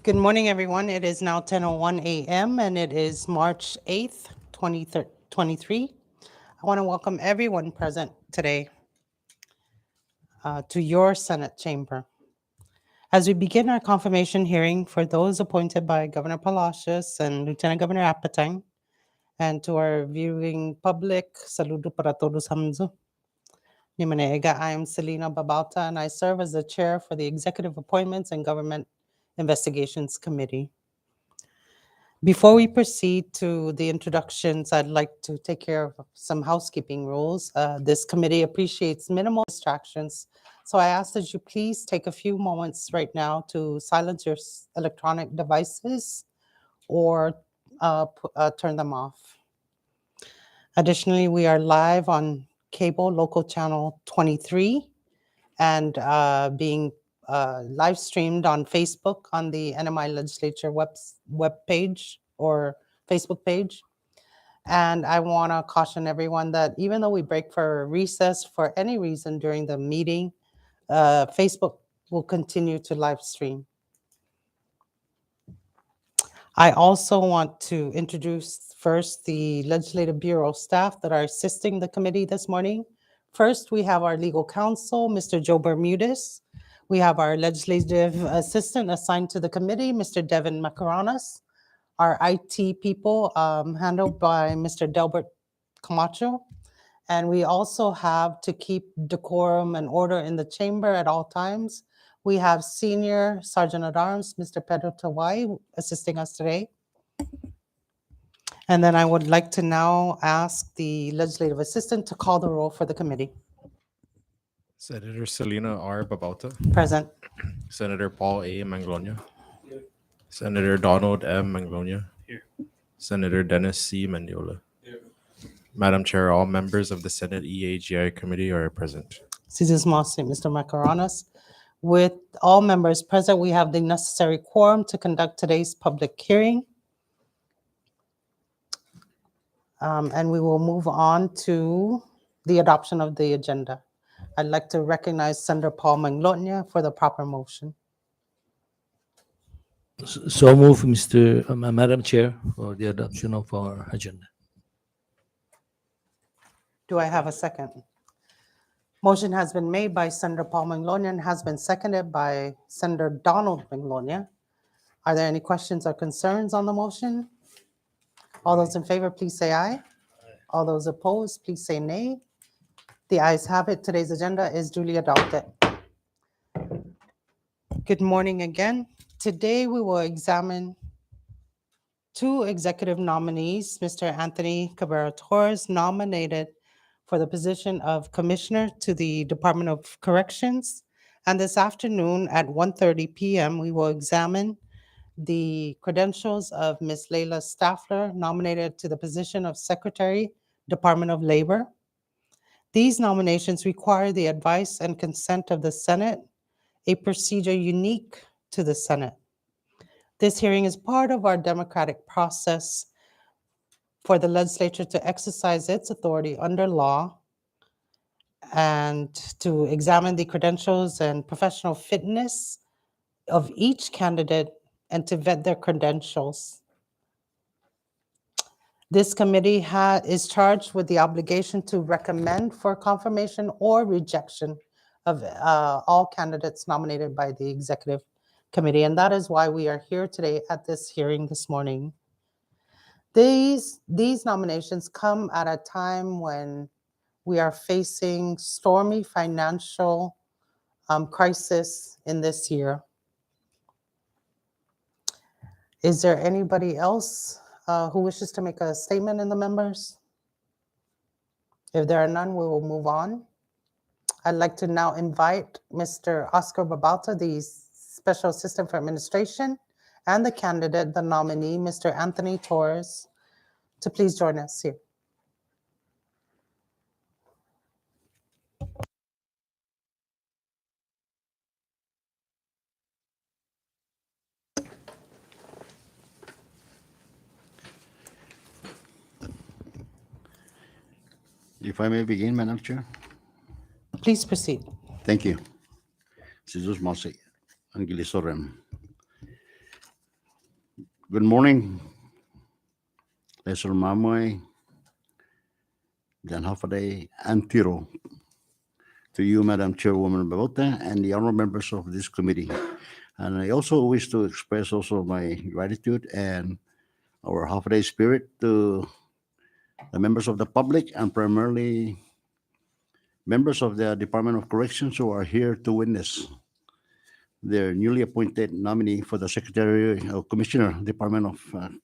Good morning, everyone. It is now 10:01 a.m. and it is March 8th, 2023. I want to welcome everyone present today to your Senate chamber. As we begin our confirmation hearing for those appointed by Governor Palacios and Lieutenant Governor Apatang, and to our viewing public, saludo para todos hamzo. Nimanega, I am Selena Babalta and I serve as the chair for the Executive Appointments and Government Investigations Committee. Before we proceed to the introductions, I'd like to take care of some housekeeping rules. This committee appreciates minimal distractions, so I ask that you please take a few moments right now to silence your electronic devices or turn them off. Additionally, we are live on cable local channel 23 and being live streamed on Facebook on the NMI Legislature web page or Facebook page. And I want to caution everyone that even though we break for recess for any reason during the meeting, Facebook will continue to live stream. I also want to introduce first the Legislative Bureau staff that are assisting the committee this morning. First, we have our legal counsel, Mr. Joe Bermudez. We have our legislative assistant assigned to the committee, Mr. Devin Macaranas. Our IT people handled by Mr. Delbert Camacho. And we also have to keep decorum and order in the chamber at all times. We have Senior Sergeant at Arms, Mr. Pedro Tawai, assisting us today. And then I would like to now ask the legislative assistant to call the roll for the committee. Senator Selena R. Babauta, Present. Senator Paul A. Manglonia, Senator Donald M. Manglonia, Senator Dennis C. Mendiola. Madam Chair, all members of the Senate EAGI committee are present. Mr. Macaranas. With all members present, we have the necessary quorum to conduct today's public hearing. And we will move on to the adoption of the agenda. I'd like to recognize Senator Paul Manglonia for the proper motion. So move, Madam Chair, for the adoption of our agenda. Do I have a second? Motion has been made by Senator Paul Manglonia and has been seconded by Senator Donald Manglonia. Are there any questions or concerns on the motion? All those in favor, please say aye. All those opposed, please say nay. The ayes have it. Today's agenda is duly adopted. Good morning again. Today we will examine two executive nominees, Mr. Anthony Cabrera-Torres, nominated for the position of Commissioner to the Department of Corrections. And this afternoon at 1:30 p.m., we will examine the credentials of Ms. Layla Staffler, nominated to the position of Secretary, Department of Labor. These nominations require the advice and consent of the Senate, a procedure unique to the Senate. This hearing is part of our democratic process for the legislature to exercise its authority under law and to examine the credentials and professional fitness of each candidate and to vet their credentials. This committee is charged with the obligation to recommend for confirmation or rejection of all candidates nominated by the executive committee. And that is why we are here today at this hearing this morning. These nominations come at a time when we are facing stormy financial crisis in this year. Is there anybody else who wishes to make a statement in the members? If there are none, we will move on. I'd like to now invite Mr. Oscar Babalta, the Special Assistant for Administration, and the candidate, the nominee, Mr. Anthony Torres, to please join us here. If I may begin, Madam Chair. Please proceed. Thank you. Jesus Mose, Angeliso Rem. Good morning. Lesser Mamoy, Jan Hafaday, and Tiro. To you, Madam Chairwoman Babota, and the honorable members of this committee. And I also wish to express also my gratitude and our half-day spirit to the members of the public and primarily members of the Department of Corrections who are here to witness their newly appointed nominee for the Secretary or Commissioner, Department of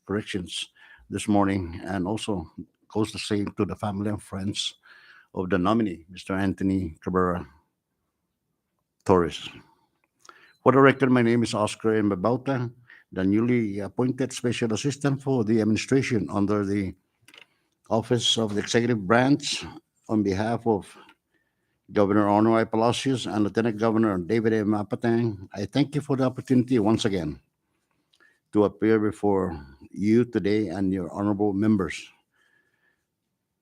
Corrections this morning, and also goes the same to the family and friends of the nominee, Mr. Anthony Cabrera Torres. For the record, my name is Oscar M. Babauta, the newly appointed Special Assistant for the Administration under the Office of the Executive Branch on behalf of Governor Ono I. Palacios and Lieutenant Governor David M. Apatang. I thank you for the opportunity once again to appear before you today and your honorable members.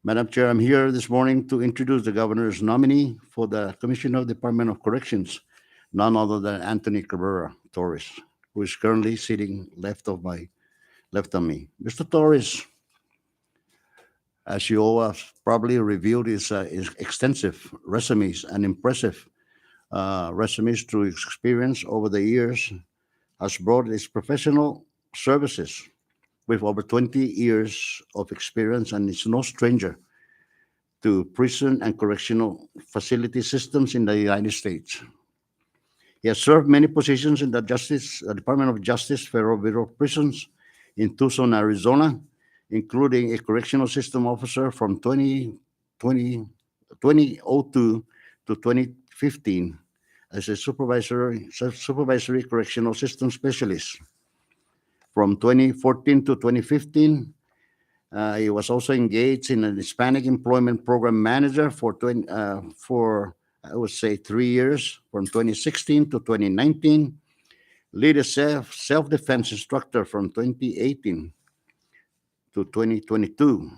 Madam Chair, I'm here this morning to introduce the Governor's nominee for the Commissioner of Department of Corrections, none other than Anthony Cabrera Torres, who is currently sitting left of me. Mr. Torres, as you all have probably reviewed, his extensive resumes and impressive resumes through his experience over the years, has brought his professional services with over 20 years of experience and is no stranger to prison and correctional facility systems in the United States. He has served many positions in the Department of Justice Federal Bureau of Prisons in Tucson, Arizona, including a correctional system officer from 2002 to 2015 as a supervisory correctional system specialist. From 2014 to 2015, he was also engaged in an Hispanic Employment Program Manager for I would say 3 years, from 2016 to 2019. Lead a self-defense instructor from 2018 to 2022.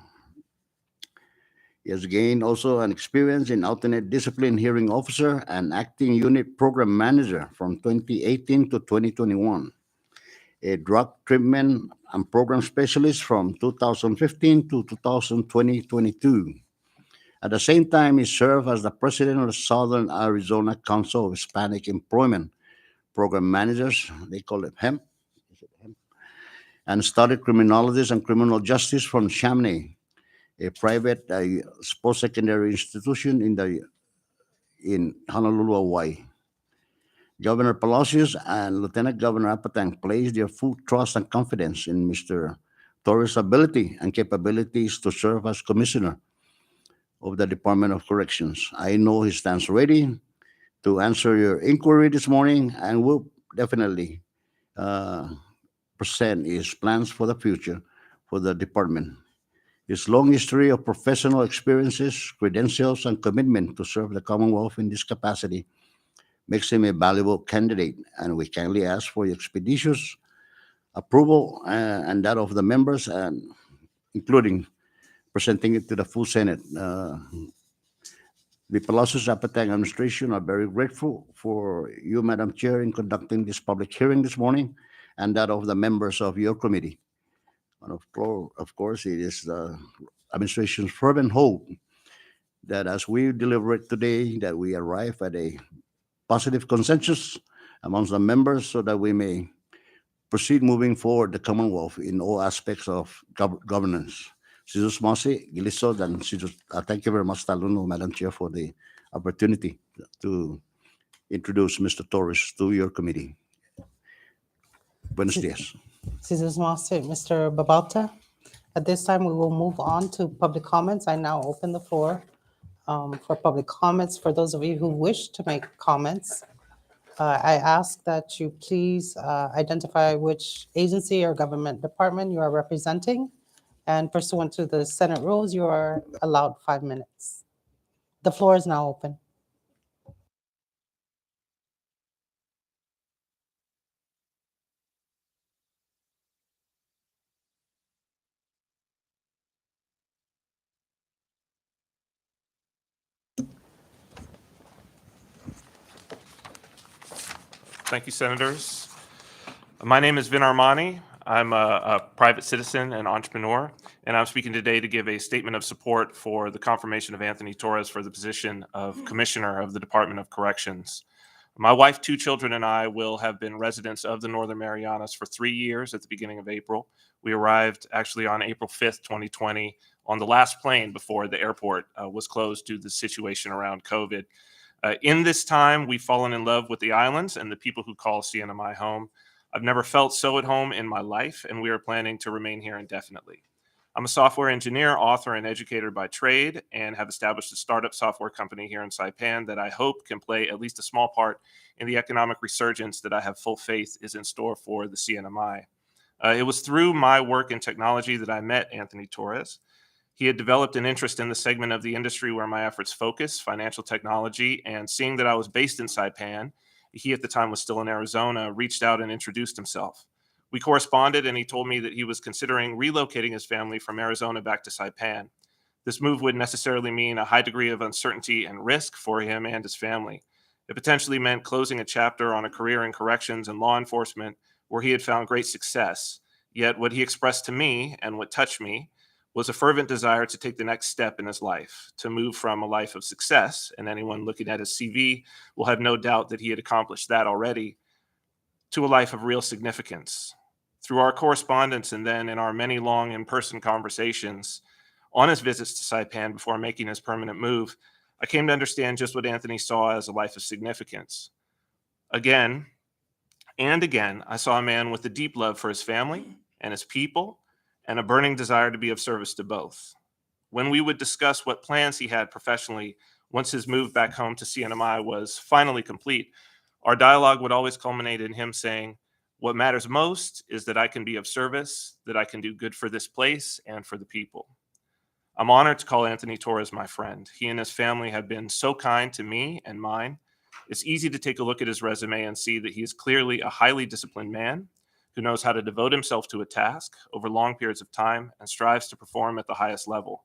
He has gained also an experience in alternate discipline hearing officer and acting unit program manager from 2018 to 2021. A drug treatment and program specialist from 2015 to 2022. At the same time, he served as the president of the Southern Arizona Council of Hispanic Employment Program Managers, they call it HEMP, and studied criminology and criminal justice from Chamonix, a private post-secondary institution in Honolulu, Hawaii. Governor Palacios and Lieutenant Governor Apatang placed their full trust and confidence in Mr. Torres' ability and capabilities to serve as commissioner of the Department of Corrections. I know he stands ready to answer your inquiry this morning and will definitely present his plans for the future for the department. His long history of professional experiences, credentials, and commitment to serve the Commonwealth in this capacity makes him a valuable candidate, and we kindly ask for your expeditious approval and that of the members, and including presenting it to the full Senate. The Palacios Apatang administration are very grateful for you, Madam Chair, in conducting this public hearing this morning, and that of the members of your committee. And of course, it is the administration's fervent hope that as we deliberate today, that we arrive at a positive consensus amongst the members so that we may proceed moving forward the Commonwealth in all aspects of governance. Jesus Masi, Gilisod, and thank you very much, Taluno, Madam Chair, for the opportunity to introduce Mr. Torres to your committee. Buenos dias. Jesus Master, Mr. Babauta. At this time, we will move on to public comments. I now open the floor for public comments. For those of you who wish to make comments, I ask that you please identify which agency or government department you are representing, and pursuant to the Senate rules, you are allowed 5 minutes. The floor is now open. Thank you, Senators. My name is Vin Armani. I'm a private citizen and entrepreneur, and I'm speaking today to give a statement of support for the confirmation of Anthony Torres for the position of Commissioner of the Department of Corrections. My wife, 2 children, and I will have been residents of the Northern Marianas for 3 years at the beginning of April. We arrived actually on April 5th, 2020, on the last plane before the airport was closed due to the situation around COVID. In this time, we've fallen in love with the islands and the people who call CNMI home. I've never felt so at home in my life, and we are planning to remain here indefinitely. I'm a software engineer, author, and educator by trade, and have established a startup software company here in Saipan that I hope can play at least a small part in the economic resurgence that I have full faith is in store for the CNMI. It was through my work in technology that I met Anthony Torres. He had developed an interest in the segment of the industry where my efforts focus, financial technology, and seeing that I was based in Saipan, he at the time was still in Arizona, reached out and introduced himself. We corresponded, and he told me that he was considering relocating his family from Arizona back to Saipan. This move would necessarily mean a high degree of uncertainty and risk for him and his family. It potentially meant closing a chapter on a career in corrections and law enforcement where he had found great success. Yet what he expressed to me and what touched me was a fervent desire to take the next step in his life, to move from a life of success, and anyone looking at his CV will have no doubt that he had accomplished that already, to a life of real significance. Through our correspondence and then in our many long in-person conversations on his visits to Saipan before making his permanent move, I came to understand just what Anthony saw as a life of significance. Again and again, I saw a man with a deep love for his family and his people, and a burning desire to be of service to both. When we would discuss what plans he had professionally once his move back home to CNMI was finally complete, our dialogue would always culminate in him saying, "What matters most is that I can be of service, that I can do good for this place and for the people." I'm honored to call Anthony Torres my friend. He and his family have been so kind to me and mine. It's easy to take a look at his resume and see that he is clearly a highly disciplined man who knows how to devote himself to a task over long periods of time and strives to perform at the highest level.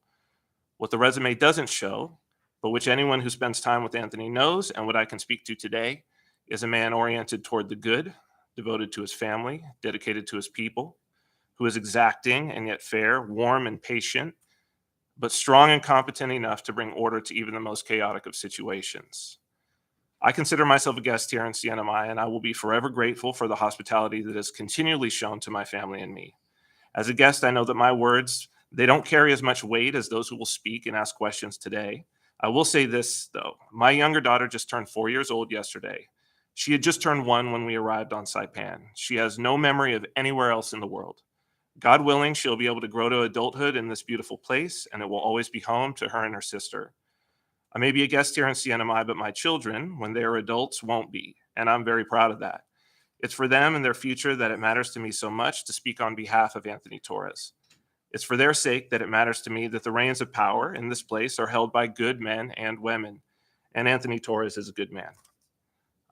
What the resume doesn't show, but which anyone who spends time with Anthony knows, and what I can speak to today, is a man oriented toward the good, devoted to his family, dedicated to his people, who is exacting and yet fair, warm and patient, but strong and competent enough to bring order to even the most chaotic of situations. I consider myself a guest here in CNMI, and I will be forever grateful for the hospitality that is continually shown to my family and me. As a guest, I know that my words, they don't carry as much weight as those who will speak and ask questions today. I will say this, though. My younger daughter just turned 4 years old yesterday. She had just turned 1 when we arrived on Saipan. She has no memory of anywhere else in the world. God willing, she'll be able to grow to adulthood in this beautiful place, and it will always be home to her and her sister. I may be a guest here in CNMI, but my children, when they are adults, won't be, and I'm very proud of that. It's for them and their future that it matters to me so much to speak on behalf of Anthony Torres. It's for their sake that it matters to me that the reins of power in this place are held by good men and women, and Anthony Torres is a good man.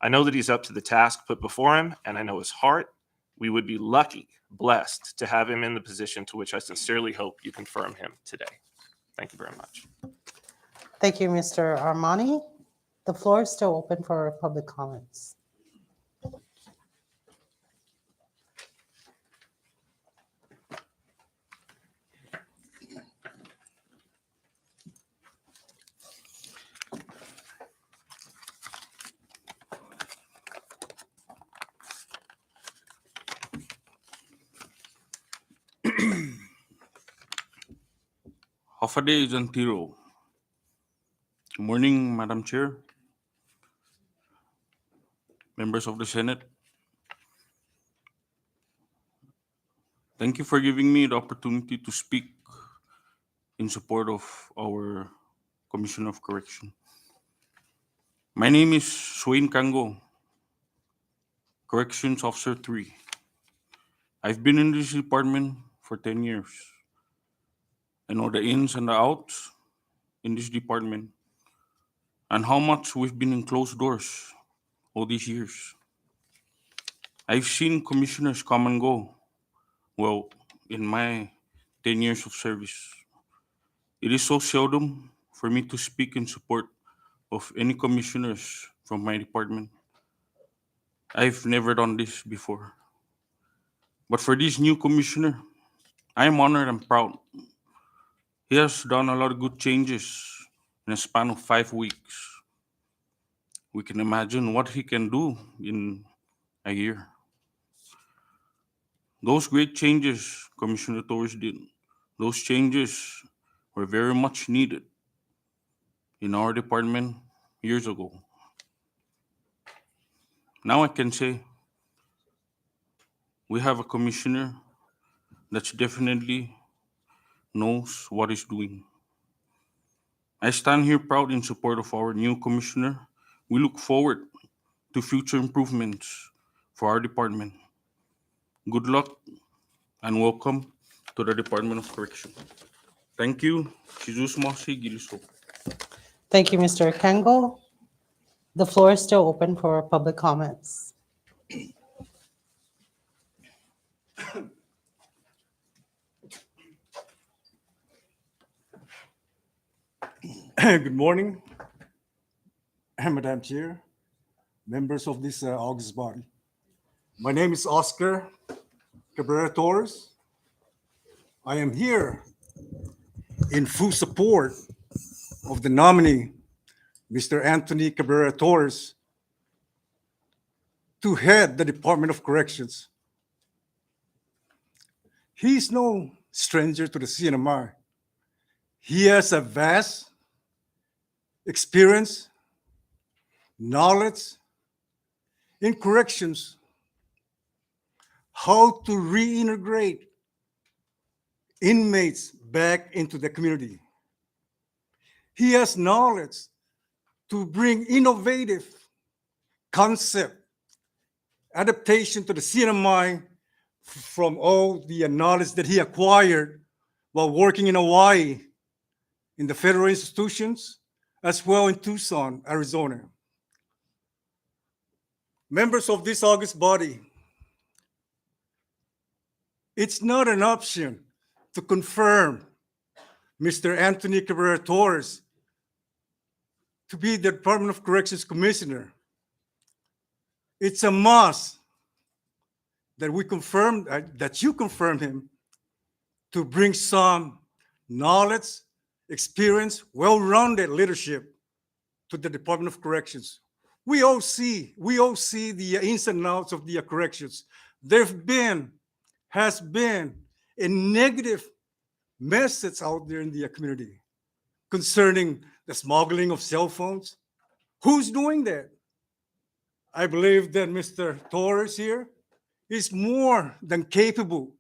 I know that he's up to the task put before him, and I know his heart. We would be lucky, blessed to have him in the position to which I sincerely hope you confirm him today. Thank you very much. Thank you, Mr. Armani. The floor is still open for public comments. Hafade Zantiro. Good morning, Madam Chair, members of the Senate. Thank you for giving me the opportunity to speak in support of our Commission of Correction. My name is Swain Kango, Corrections Officer 3. I've been in this department for 10 years. I know the ins and the outs in this department and how much we've been in closed doors all these years. I've seen commissioners come and go. Well, in my 10 years of service, it is so seldom for me to speak in support of any commissioners from my department. I've never done this before. But for this new commissioner, I am honored and proud. He has done a lot of good changes in a span of 5 weeks. We can imagine what he can do in a year. Those great changes Commissioner Torres did, those changes were very much needed in our department years ago. Now I can say we have a commissioner that definitely knows what he's doing. I stand here proud in support of our new commissioner. We look forward to future improvements for our department. Good luck and welcome to the Department of Correction. Thank you. Jesus Mosi Giliso. Thank you, Mr. Kango. The floor is still open for public comments. Good morning, Madam Chair, members of this august body. My name is Oscar Cabrera Torres. I am here in full support of the nominee, Mr. Anthony Cabrera Torres, to head the Department of Corrections. He is no stranger to the CNMI. He has a vast experience, knowledge in corrections, how to reintegrate inmates back into the community. He has knowledge to bring innovative concept adaptation to the CNMI from all the knowledge that he acquired while working in Hawaii in the federal institutions, as well in Tucson, Arizona. Members of this august body, it's not an option to confirm Mr. Anthony Cabrera Torres to be the Department of Corrections Commissioner. It's a must that we confirm, that you confirm him to bring some knowledge, experience, well-rounded leadership to the Department of Corrections. We all see the ins and outs of the corrections. Has been a negative message out there in the community concerning the smuggling of cell phones. Who's doing that? I believe that Mr. Torres here is more than capable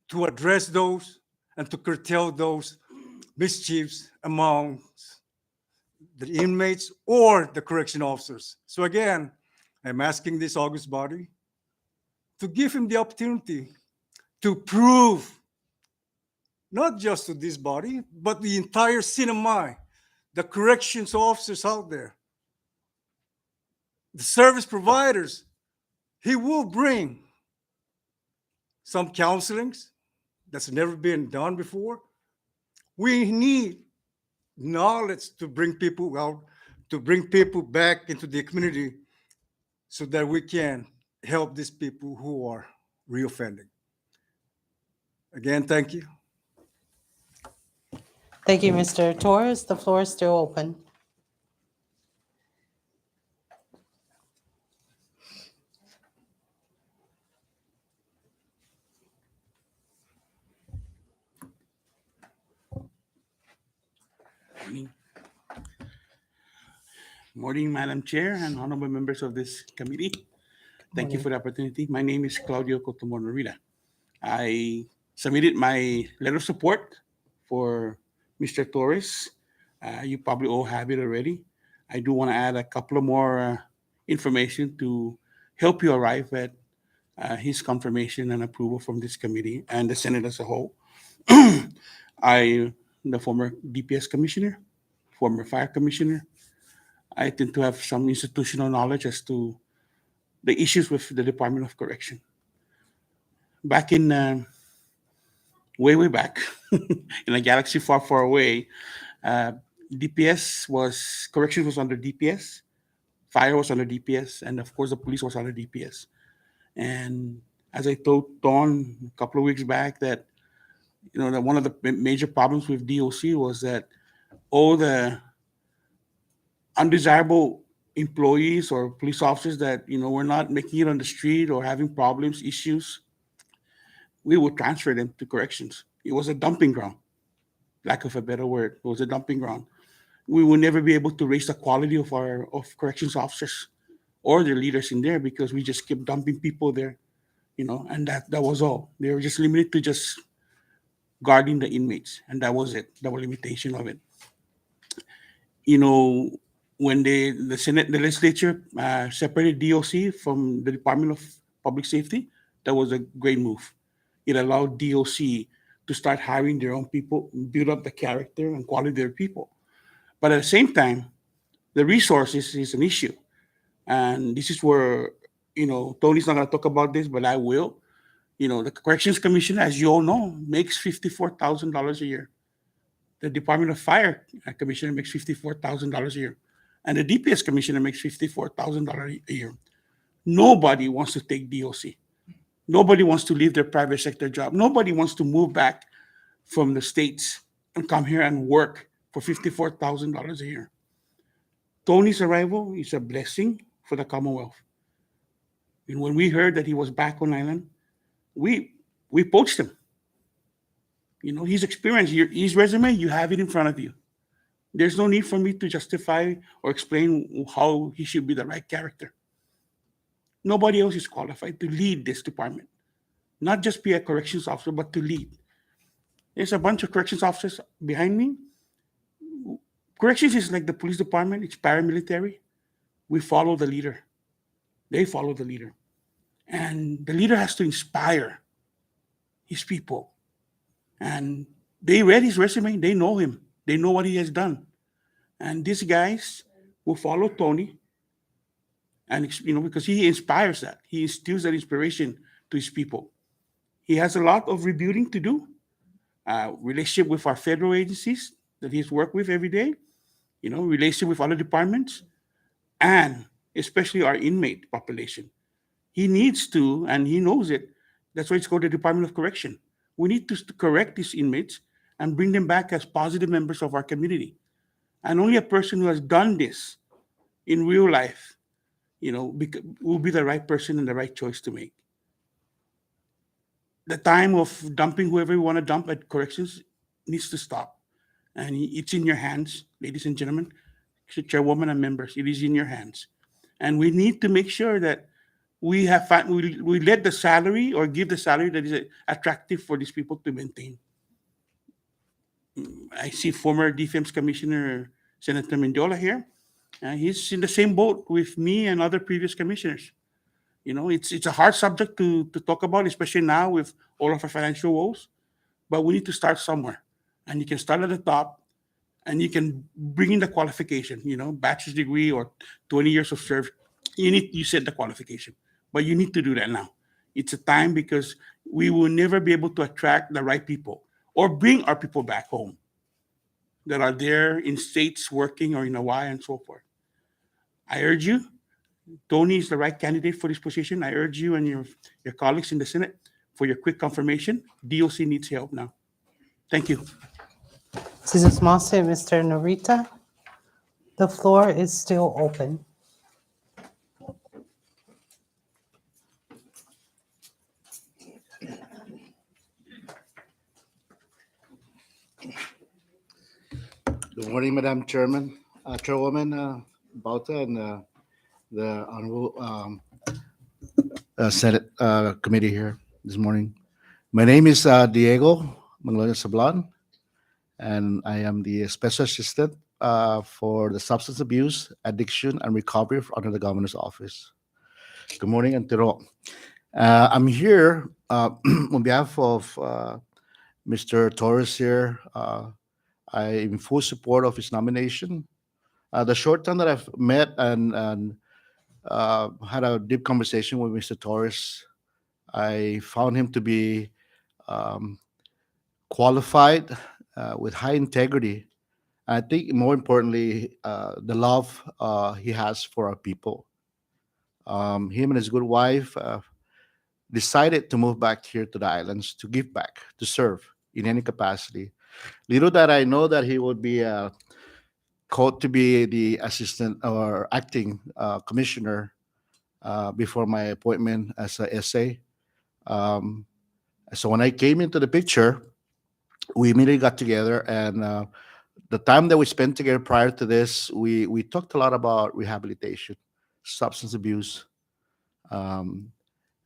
to address those and to curtail those mischiefs among the inmates or the correction officers. So again, I'm asking this august body to give him the opportunity to prove, not just to this body, but the entire CNMI, the corrections officers out there, the service providers, he will bring some counselings that's never been done before. We need knowledge to bring people out, to bring people back into the community so that we can help these people who are reoffending. Again, thank you. Thank you, Mr. Torres. The floor is still open. Morning, Madam Chair and honorable members of this committee. Thank you for the opportunity. My name is Claudio Cotomornorita. I submitted my letter of support for Mr. Torres. You probably all have it already. I do want to add a couple of more information to help you arrive at his confirmation and approval from this committee and the Senate as a whole. I, the former DPS commissioner, former fire commissioner, I tend to have some institutional knowledge as to the issues with the Department of Correction. Back in way back in a galaxy far, far away, DPS was corrections was under DPS, fire was under DPS, and of course the police was under DPS. And As I told Don a couple of weeks back, that that one of the major problems with DOC was that all the undesirable employees or police officers that were not making it on the street or having problems, issues, we would transfer them to corrections. It was a dumping ground, lack of a better word. It was a dumping ground. We will never be able to raise the quality of our corrections officers or their leaders in there because we just kept dumping people there, and that was all. They were just limited to just guarding the inmates, and that was it. The limitation of it. You know, when the legislature separated DOC from the Department of Public Safety, that was a great move. It allowed DOC to start hiring their own people, build up the character and quality of their people. But at the same time, the resources is an issue. And this is where, Tony's not going to talk about this, but I will. The Corrections Commission, as you all know, makes $54,000 a year. The Department of Fire Commissioner makes $54,000 a year. And the DPS Commissioner makes $54,000 a year. Nobody wants to take DOC. Nobody wants to leave their private sector job. Nobody wants to move back from the States and come here and work for $54,000 a year. Tony's arrival is a blessing for the Commonwealth. And when we heard that he was back on island, we poached him. His experience, his resume, you have it in front of you. There's no need for me to justify or explain how he should be the right character. Nobody else is qualified to lead this department. Not just be a corrections officer, but to lead. There's a bunch of corrections officers behind me. Corrections is like the police department. It's paramilitary. We follow the leader. They follow the leader. And the leader has to inspire his people. And they read his resume. They know him. They know what he has done. And these guys will follow Tony. And, because he inspires that. He instills that inspiration to his people. He has a lot of rebuilding to do. Relationship with our federal agencies that he's worked with every day. Relationship with other departments. And especially our inmate population. He needs to, and he knows it. That's why it's called the Department of Correction. We need to correct these inmates and bring them back as positive members of our community. And only a person who has done this in real life, will be the right person and the right choice to make. The time of dumping whoever you want to dump at corrections needs to stop. And it's in your hands, ladies and gentlemen, chairwoman and members. It is in your hands. And we need to make sure that we let the salary or give the salary that is attractive for these people to maintain. I see former Defense Commissioner Senator Mendiola here. He's in the same boat with me and other previous commissioners. It's a hard subject to talk about, especially now with all of our financial woes. But we need to start somewhere. And you can start at the top and you can bring in the qualification, bachelor's degree or 20 years of service. You set the qualification. But you need to do that now. It's a time because we will never be able to attract the right people or bring our people back home that are there in states working or in Hawaii and so forth. I urge you, Tony is the right candidate for this position. I urge you and your colleagues in the Senate for your quick confirmation. DOC needs help now. Thank you. Mr. Norita, the floor is still open. Good morning, Madam Chairwoman Bauta, and the Honorable Senate Committee here this morning. My name is Diego Manglonia Sablan, and I am the Special Assistant for the Substance Abuse, Addiction, and Recovery under the Governor's Office. Good morning, Antero. I'm here on behalf of Mr. Torres here. I'm in full support of his nomination. The short time that I've met and had a deep conversation with Mr. Torres, I found him to be qualified with high integrity. I think more importantly, the love he has for our people. Him and his good wife decided to move back here to the islands to give back, to serve in any capacity. Little that I know that he would be called to be the assistant or acting commissioner before my appointment as a SA. Um, so when I came into the picture, we immediately got together, and the time that we spent together prior to this, we talked a lot about rehabilitation, substance abuse, um,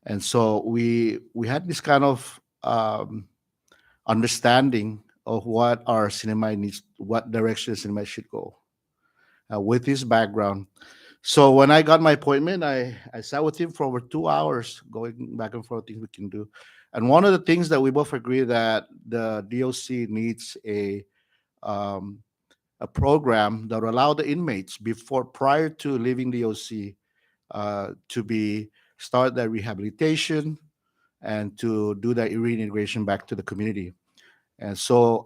and so we had this kind of understanding of what our cinema needs, what direction cinema should go with his background. So when I got my appointment, I sat with him for over 2 hours, going back and forth things we can do. And one of the things that we both agree that the DOC needs um, a program that will allow the inmates before prior to leaving the OC to be start their rehabilitation and to do that reintegration back to the community. And so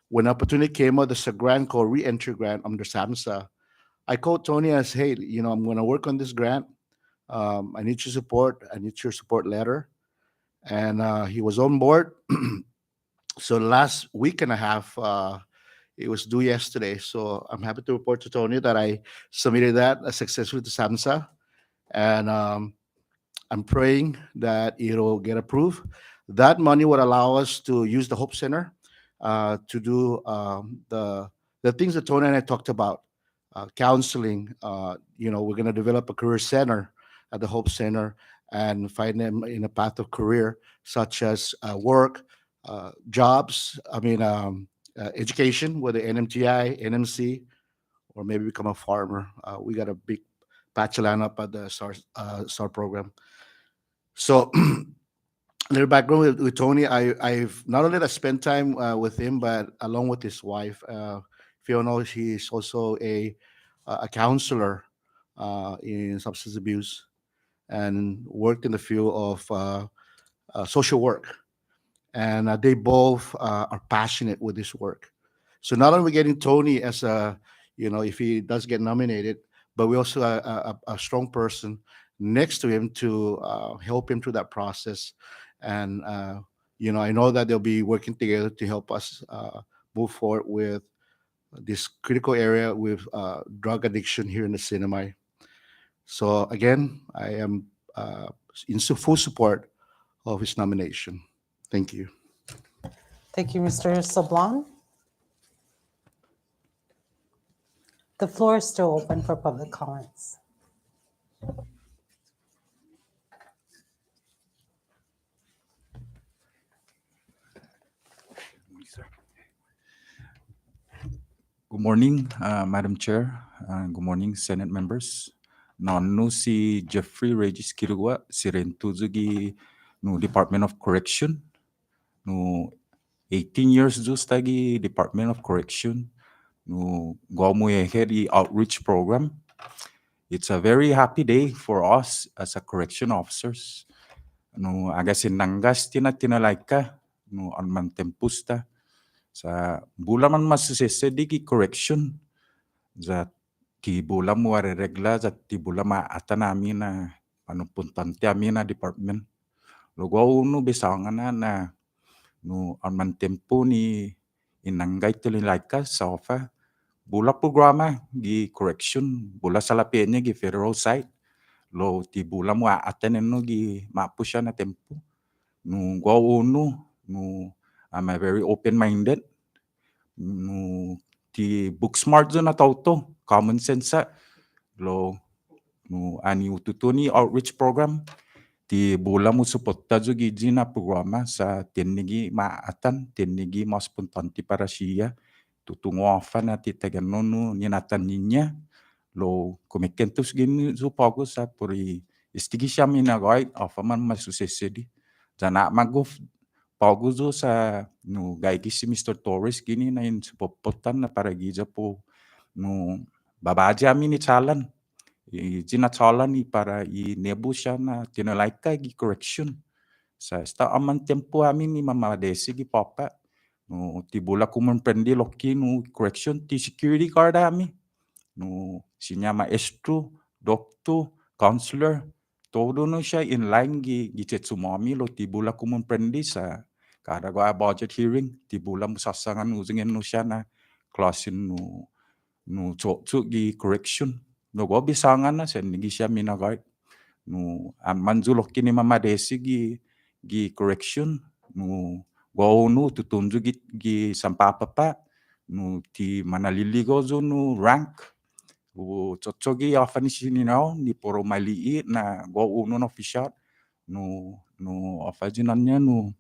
when opportunity came up, there's a grant called Reentry Grant under SAMHSA. I called Tony and said, hey, I'm going to work on this grant. I need your support. I need your support letter. And he was on board. So last week and a half, it was due yesterday. So I'm happy to report to Tony that I submitted that successfully to SAMHSA. And I'm praying that it'll get approved. That money would allow us to use the Hope Center to do the things that Tony and I talked about, counseling. We're going to develop a career center at the Hope Center and find them in a path of career, such as work, jobs. Education, whether NMTI, NMC, or maybe become a farmer. We got a big patch of land up at the STAR program. So, little background with Tony. I've not only that spent time with him, but along with his wife, Fiona. She's also a counselor in substance abuse and worked in the field of social work. And they both are passionate with this work. So not only we getting Tony as if he does get nominated, but we also a strong person next to him to help him through that process. And I know that they'll be working together to help us move forward with this critical area with drug addiction here in the cinema. So again, I am in full support of his nomination. Thank you. Thank you, Mr. Sablan. The floor is still open for public comments. Good morning, Madam Chair. Good morning, Senate members. Nanu si Jeffrey Regis Kirua, si Rentuzugi no Department of Correction. No 18 years just tagi Department of Correction. No Gwamueheri outreach program. It's a very happy day for us as a correction officers. No agasin nangas tinalaika no alman tempusta sa bulaman masisesedi ki correction zat ki bula mo regla zat ti bula ma atanami na panupuntante ami na department logo uno besangan na no alman tempo ni inanggay laika sa ofa bula programa gi correction bula salapenya gi federal side lo ti bula mo atanen no gi mapusya na tempo no go uno no I'm a very open-minded. No, ti book smart zo na tauto, common sense sa. Lo, no, ani ututuni outreach program. Ti bola mo suporta zo giji na programa sa tinigi maatan, tinigi mas puntanti para siya. Tutungo afa na ti tagano no ninatan ninya. Lo, kumikentus gini zo pago sa puri istigi siya minagay afa man masusesedi. Jana maguf Pauguzo sa no gaigi si Mr. Torres gini na in supopotan na para giza po no babaja mi ni chalan jina chalan ni para i nebu siya na tinalaika gi correction sa sta aman tempo amin ni mamadesi gi papa no tibula kumemprendi loki no correction ti security guard ami no sinya maestro doctor counselor todo no siya in line gi Tetsumami lo tibula kumun prendi sa kada gua budget hearing tibula musasangan uzingen no siya na klasin no tso gi correction no go bisangan na sen gi siya minagay no manzulo kini mamadesi gi correction no go no tutunju gi sampapapa no ti manaliligo zo no rank Tsotsogi often sini now ni poro maliit na go uno no official no ofajinanya no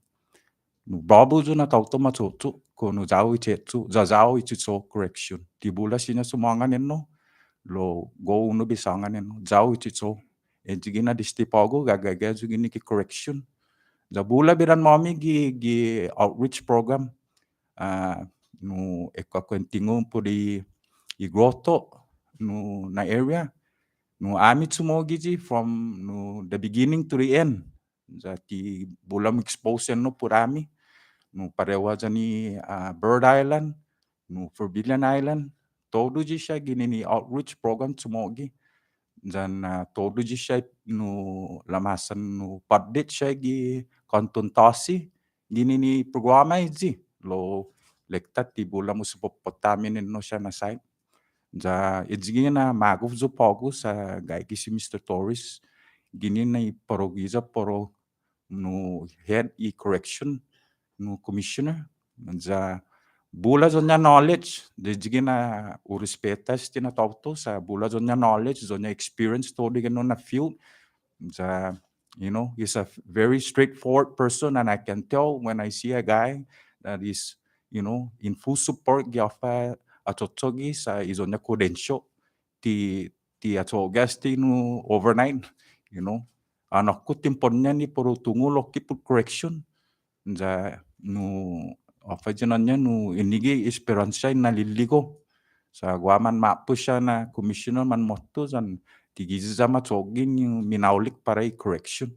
babu zo na tauto matsotso ko no zao itetsu zazao itso correction tibula sinya sumanga neno lo go uno bisanga neno zao itso ejigina distipago gagaga zugini ki correction zabula biran mami gi outreach program no ekwakentingo puri i groto no na area no ami tsumogiji from no the beginning to the end zati bulam expose no purami no parewa jani Bird Island no Forbidden Island todo ji siya gini ni outreach program tsumogi dan todo ji siya no lamasan no padit siya gi kontuntasi gini ni programa iji lo lektat ti bulam usupopotamin no siya na site ja ejigi na maguf zo pogo sa gaiki si Mr. Torres gini na iporogiza poro no head correction no commissioner ja bula zonya knowledge ejigi na urespeta stina tauto sa bula zonya knowledge zonya experience to no na field ja he's a very straightforward person and I can tell when I see a guy that is in full support giafa atotsogi sa izonya credential ti atogasti no overnight anak ko timponnya ni puro tungulo kiput correction ja no afajananya no inigi esperanza na liligo sa guaman mapus siya na commissioner man motto jan tigiza matsogin yung minaulik para i-correction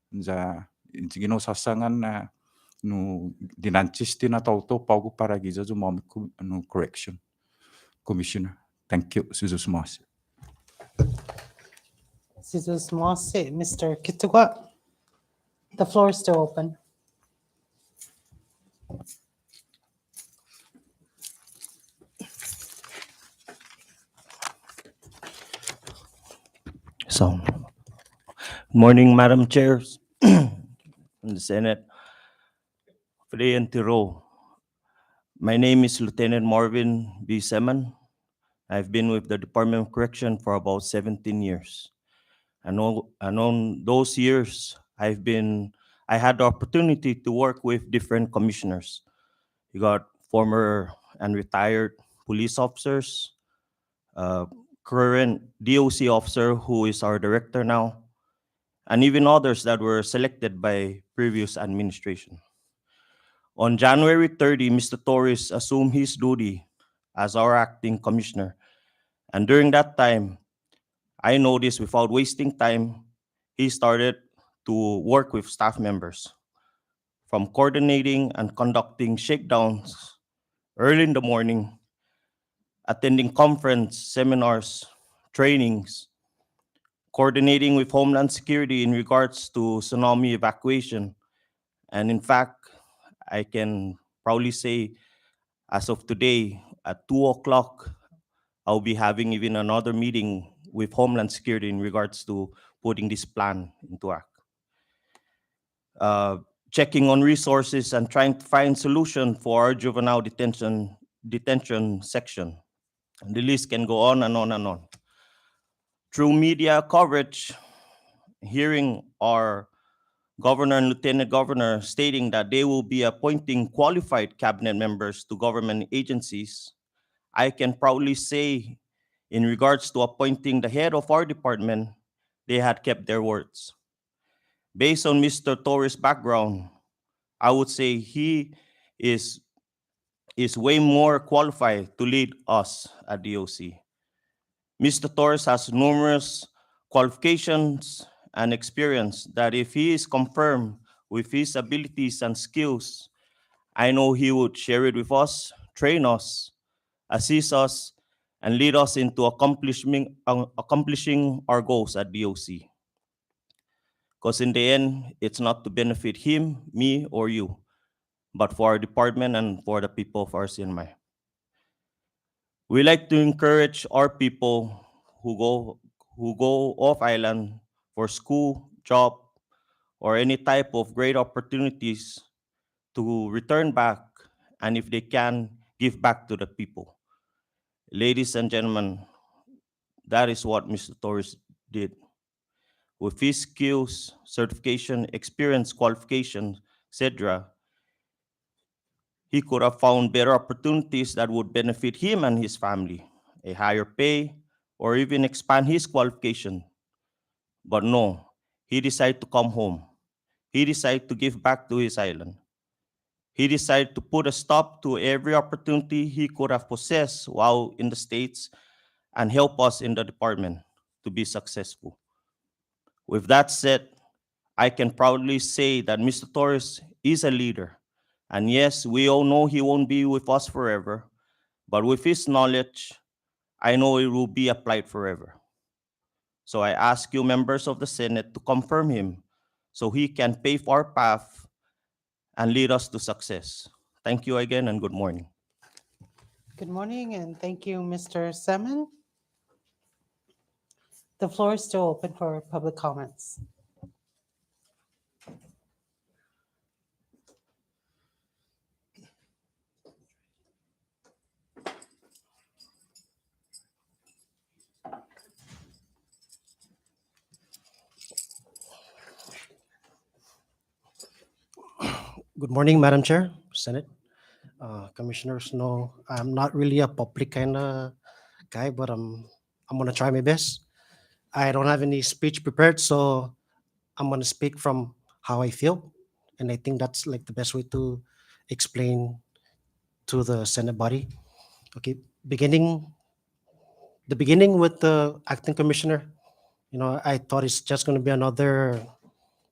ja intigino sasangan na no dinanchis na tauto pago para giza zumami no correction commissioner thank you Suzus Mas Sizus Mosse, Mr. Kitugwa. The floor is still open. So, morning, Madam Chair, and the Senate, Free and Tiro. My name is Lieutenant Marvin B. Seman. I've been with the Department of Correction for about 17 years. And on those years, I had the opportunity to work with different commissioners. You got former and retired police officers, current DOC officer who is our director now, and even others that were selected by previous administration. On January 30, Mr. Torres assumed his duty as our acting commissioner. And during that time, I noticed without wasting time, he started to work with staff members, from coordinating and conducting shakedowns early in the morning, attending conference, seminars, trainings, coordinating with Homeland Security in regards to tsunami evacuation. And in fact, I can proudly say, as of today, at 2 o'clock, I'll be having even another meeting with Homeland Security in regards to putting this plan into act. Checking on resources and trying to find solution for our juvenile detention section. And the list can go on and on and on. Through media coverage, hearing our governor and lieutenant governor stating that they will be appointing qualified cabinet members to government agencies, I can proudly say in regards to appointing the head of our department, they had kept their words. Based on Mr. Torres' background, I would say he is way more qualified to lead us at DOC. Mr. Torres has numerous qualifications and experience that if he is confirmed with his abilities and skills, I know he would share it with us, train us, assist us, and lead us into accomplishing our goals at DOC. Because in the end, it's not to benefit him, me, or you, but for our department and for the people of RCNMI. We like to encourage our people who go off island for school, job, or any type of great opportunities to return back, and if they can, give back to the people. Ladies and gentlemen, that is what Mr. Torres did. With his skills, certification, experience, qualifications, etc., he could have found better opportunities that would benefit him and his family, a higher pay, or even expand his qualification. But no, he decided to come home. He decided to give back to his island. He decided to put a stop to every opportunity he could have possessed while in the States and help us in the department to be successful. With that said, I can proudly say that Mr. Torres is a leader. And yes, we all know he won't be with us forever, but with his knowledge, I know it will be applied forever. So I ask you, members of the Senate, to confirm him so he can pave our path and lead us to success. Thank you again and good morning. Good morning, and thank you, Mr. Semen. The floor is still open for public comments. Good morning, Madam Chair, Senate, Commissioners. No, I'm not really a public kind of guy, but I'm gonna try my best. I don't have any speech prepared, so I'm gonna speak from how I feel, and I think that's like the best way to explain to the Senate body. Okay, the beginning with the acting commissioner. I thought it's just gonna be another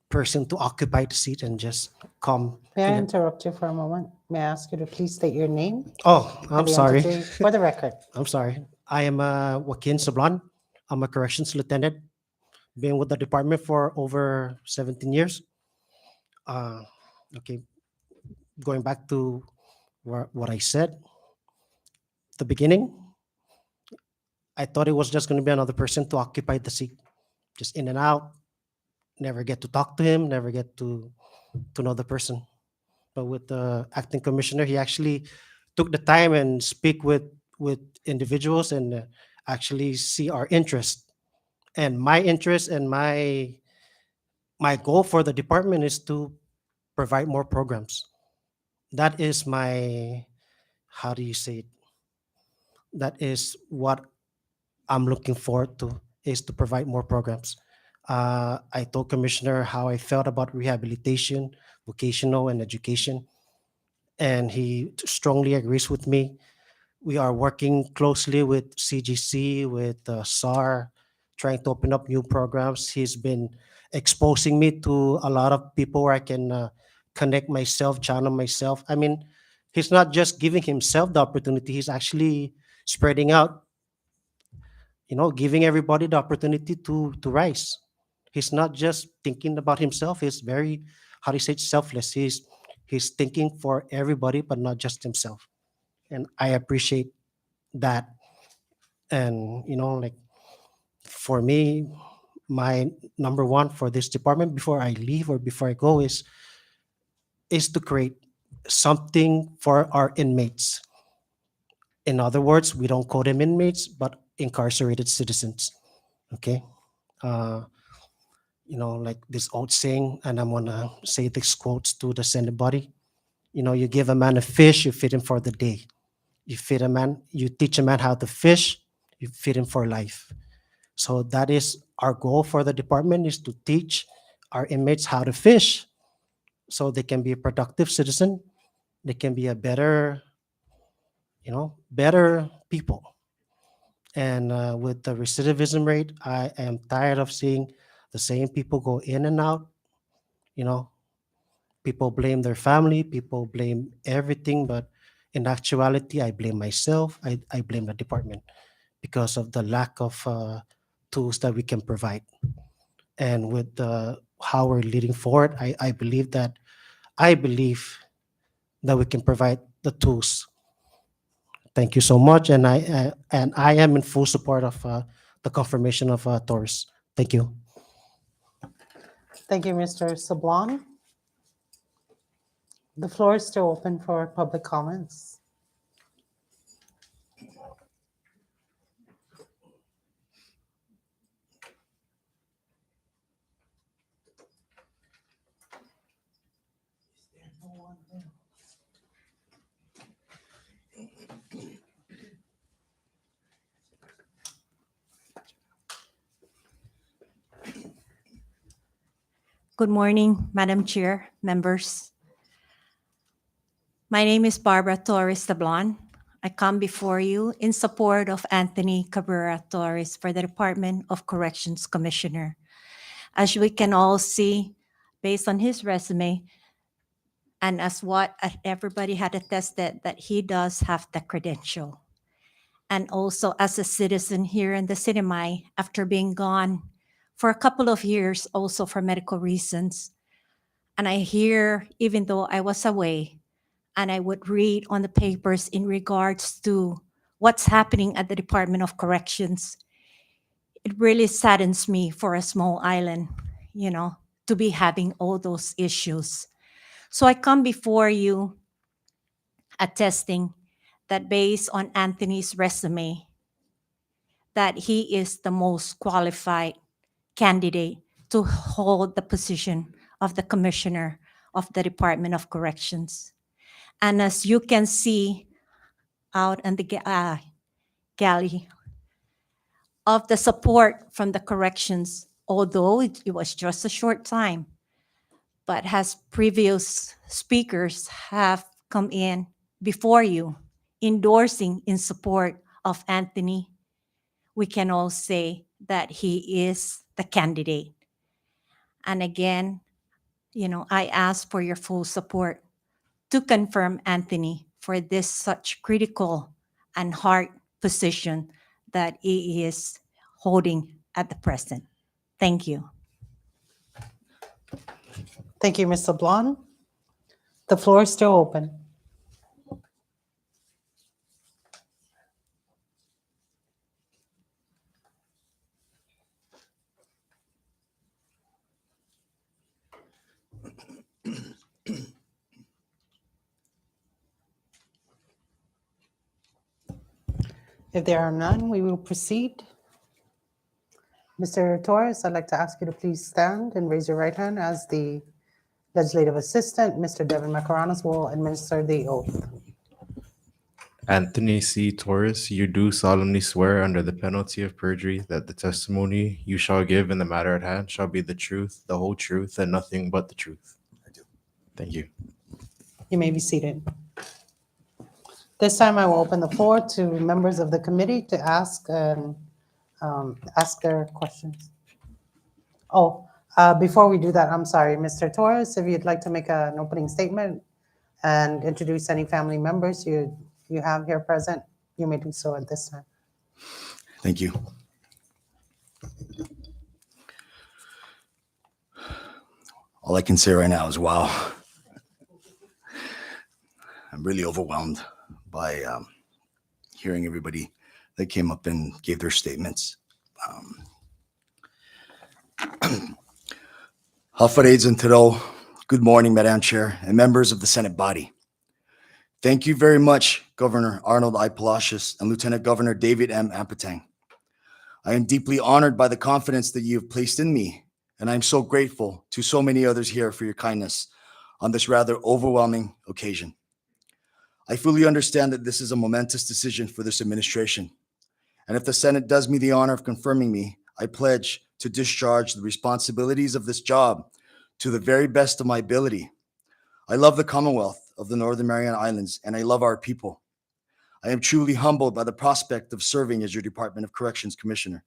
person to occupy the seat and just come. May I interrupt you for a moment? May I ask you to please state your name? Oh, and I'm the sorry. entity For the record. I'm sorry. I am Joaquin Sablan. I'm a corrections lieutenant. Been with the department for over 17 years. Uh, okay, going back to what I said, the beginning, I thought it was just going to be another person to occupy the seat, just in and out, never get to talk to him, never get to know the person. But with the acting commissioner, he actually took the time and speak with individuals and actually see our interest. And my interest and my goal for the department is to provide more programs. That is my, how do you say it? That is what I'm looking forward to, is to provide more programs. I told Commissioner how I felt about rehabilitation, vocational and education, and he strongly agrees with me. We are working closely with CGC, with SAR, trying to open up new programs. He's been exposing me to a lot of people where I can connect myself, channel myself. I mean, he's not just giving himself the opportunity, he's actually spreading out, giving everybody the opportunity to rise. He's not just thinking about himself. He's very, how do you say it, selfless. He's thinking for everybody, but not just himself. And I appreciate that. And like, for me, my number one for this department before I leave or before I go is to create something for our inmates. In other words, we don't call them inmates, but incarcerated citizens. Okay. uh like this old saying, and I'm gonna say these quotes to the Senate body. You give a man a fish, you feed him for the day. You teach a man how to fish, you feed him for life. So that is our goal for the department, is to teach our inmates how to fish so they can be a productive citizen. They can be a better, better people. And with the recidivism rate, I am tired of seeing the same people go in and out. You know, people blame their family, people blame everything, but in actuality, I blame myself. I blame the department because of the lack of tools that we can provide. And with the how we're leading forward. I believe that we can provide the tools. Thank you so much, and I am in full support of the confirmation of Torres. Thank you. Thank you, Mr. Sablon. The floor is still open for public comments. Good morning, Madam Chair, members. My name is Barbara Torres Tablon. I come before you in support of Anthony Cabrera Torres for the Department of Corrections Commissioner. As we can all see, based on his resume, and as what everybody had attested, that he does have the credential. And also as a citizen here in the City Mai, after being gone for a couple of years, also for medical reasons. And I hear, even though I was away, and I would read on the papers in regards to what's happening at the Department of Corrections, it really saddens me for a small island, to be having all those issues. So I come before you attesting that based on Anthony's resume, that he is the most qualified candidate to hold the position of the Commissioner of the Department of Corrections. And as you can see out in the galley of the support from the corrections, although it was just a short time, but as previous speakers have come in before you, endorsing in support of Anthony, we can all say that he is the candidate. And again, I ask for your full support to confirm Anthony for this such critical and hard position that he is holding at the present. Thank you. Thank you, Ms. Sablon. The floor is still open. If there are none, we will proceed. Mr. Torres, I'd like to ask you to please stand and raise your right hand as the legislative assistant, Mr. Devin Macaranos, will administer the oath. Anthony C. Torres, you do solemnly swear under the penalty of perjury that the testimony you shall give in the matter at hand shall be the truth, the whole truth, and nothing but the truth. I do. Thank you. You may be seated. This time I will open the floor to members of the committee to ask their questions. Before we do that, I'm sorry, Mr. Torres, if you'd like to make an opening statement and introduce any family members you have here present, you may do so at this time. Thank you. All I can say right now is wow. I'm really overwhelmed by hearing everybody that came up and gave their statements. Hafareids and Tiro, good morning, Madam Chair and members of the Senate body. Thank you very much, Governor Arnold I. Palacios and Lieutenant Governor David M. Apatang. I am deeply honored by the confidence that you have placed in me, and I'm so grateful to so many others here for your kindness on this rather overwhelming occasion. I fully understand that this is a momentous decision for this administration, and if the Senate does me the honor of confirming me, I pledge to discharge the responsibilities of this job to the very best of my ability. I love the Commonwealth of the Northern Mariana Islands, and I love our people. I am truly humbled by the prospect of serving as your Department of Corrections Commissioner.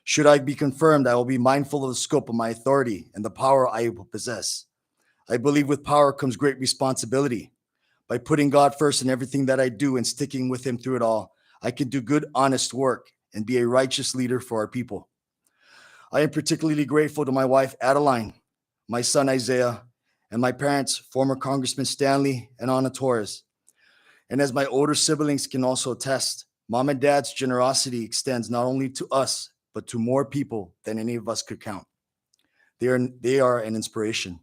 Should I be confirmed, I will be mindful of the scope of my authority and the power I will possess. I believe with power comes great responsibility. By putting God first in everything that I do and sticking with him through it all, I can do good, honest work and be a righteous leader for our people. I am particularly grateful to my wife, Adeline, my son Isaiah, and my parents, former Congressman Stanley and Ana Torres. And as my older siblings can also attest, Mom and Dad's generosity extends not only to us, but to more people than any of us could count. They are an inspiration.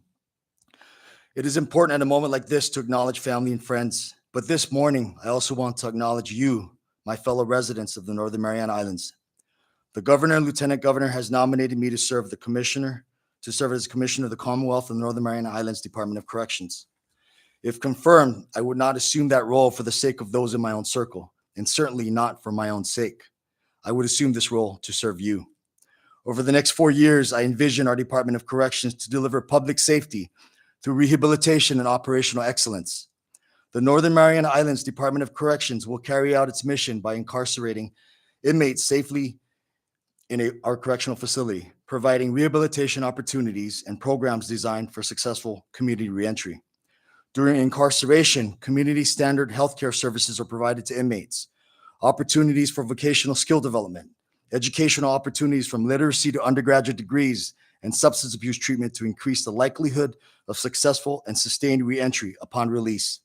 It is important at a moment like this to acknowledge family and friends, but this morning, I also want to acknowledge you, my fellow residents of the Northern Mariana Islands. The Governor and Lieutenant Governor has nominated me to serve as Commissioner of the Commonwealth of the Northern Mariana Islands Department of Corrections. If confirmed, I would not assume that role for the sake of those in my own circle, and certainly not for my own sake. I would assume this role to serve you. Over the next 4 years, I envision our Department of Corrections to deliver public safety through rehabilitation and operational excellence. The Northern Mariana Islands Department of Corrections will carry out its mission by incarcerating inmates safely in our correctional facility, providing rehabilitation opportunities and programs designed for successful community reentry. During incarceration, community standard healthcare services are provided to inmates, opportunities for vocational skill development, educational opportunities from literacy to undergraduate degrees, and substance abuse treatment to increase the likelihood of successful and sustained reentry upon release.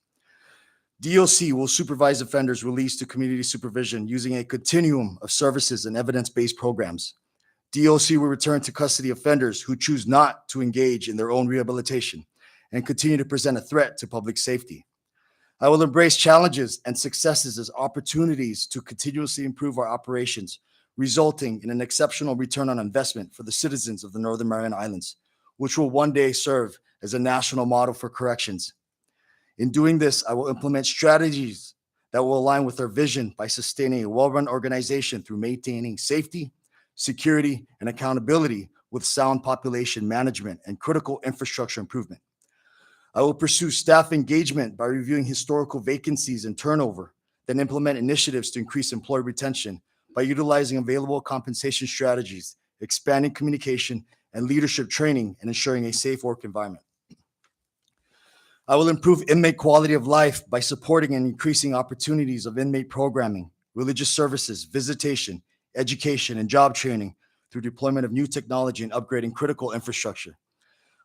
DOC will supervise offenders released to community supervision using a continuum of services and evidence-based programs. DOC will return to custody offenders who choose not to engage in their own rehabilitation and continue to present a threat to public safety. I will embrace challenges and successes as opportunities to continuously improve our operations, resulting in an exceptional return on investment for the citizens of the Northern Mariana Islands, which will one day serve as a national model for corrections. In doing this, I will implement strategies that will align with our vision by sustaining a well-run organization through maintaining safety, security, and accountability with sound population management and critical infrastructure improvement. I will pursue staff engagement by reviewing historical vacancies and turnover, then implement initiatives to increase employee retention by utilizing available compensation strategies, expanding communication and leadership training, and ensuring a safe work environment. I will improve inmate quality of life by supporting and increasing opportunities of inmate programming, religious services, visitation, education, and job training through deployment of new technology and upgrading critical infrastructure.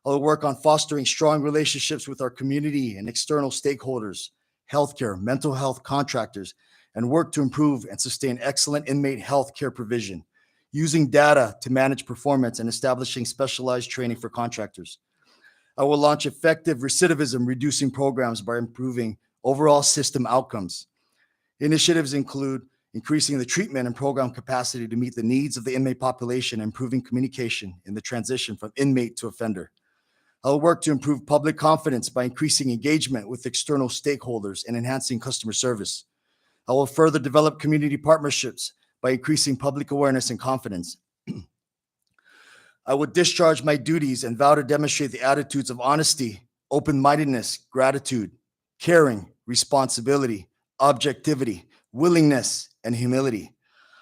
I will work on fostering strong relationships with our community and external stakeholders, healthcare, mental health contractors, and work to improve and sustain excellent inmate health care provision, using data to manage performance and establishing specialized training for contractors. I will launch effective recidivism reducing programs by improving overall system outcomes. Initiatives include increasing the treatment and program capacity to meet the needs of the inmate population and improving communication in the transition from inmate to offender. I will work to improve public confidence by increasing engagement with external stakeholders and enhancing customer service. I will further develop community partnerships by increasing public awareness and confidence. I will discharge my duties and vow to demonstrate the attitudes of honesty, open-mindedness, gratitude, caring, responsibility, objectivity, willingness, and humility.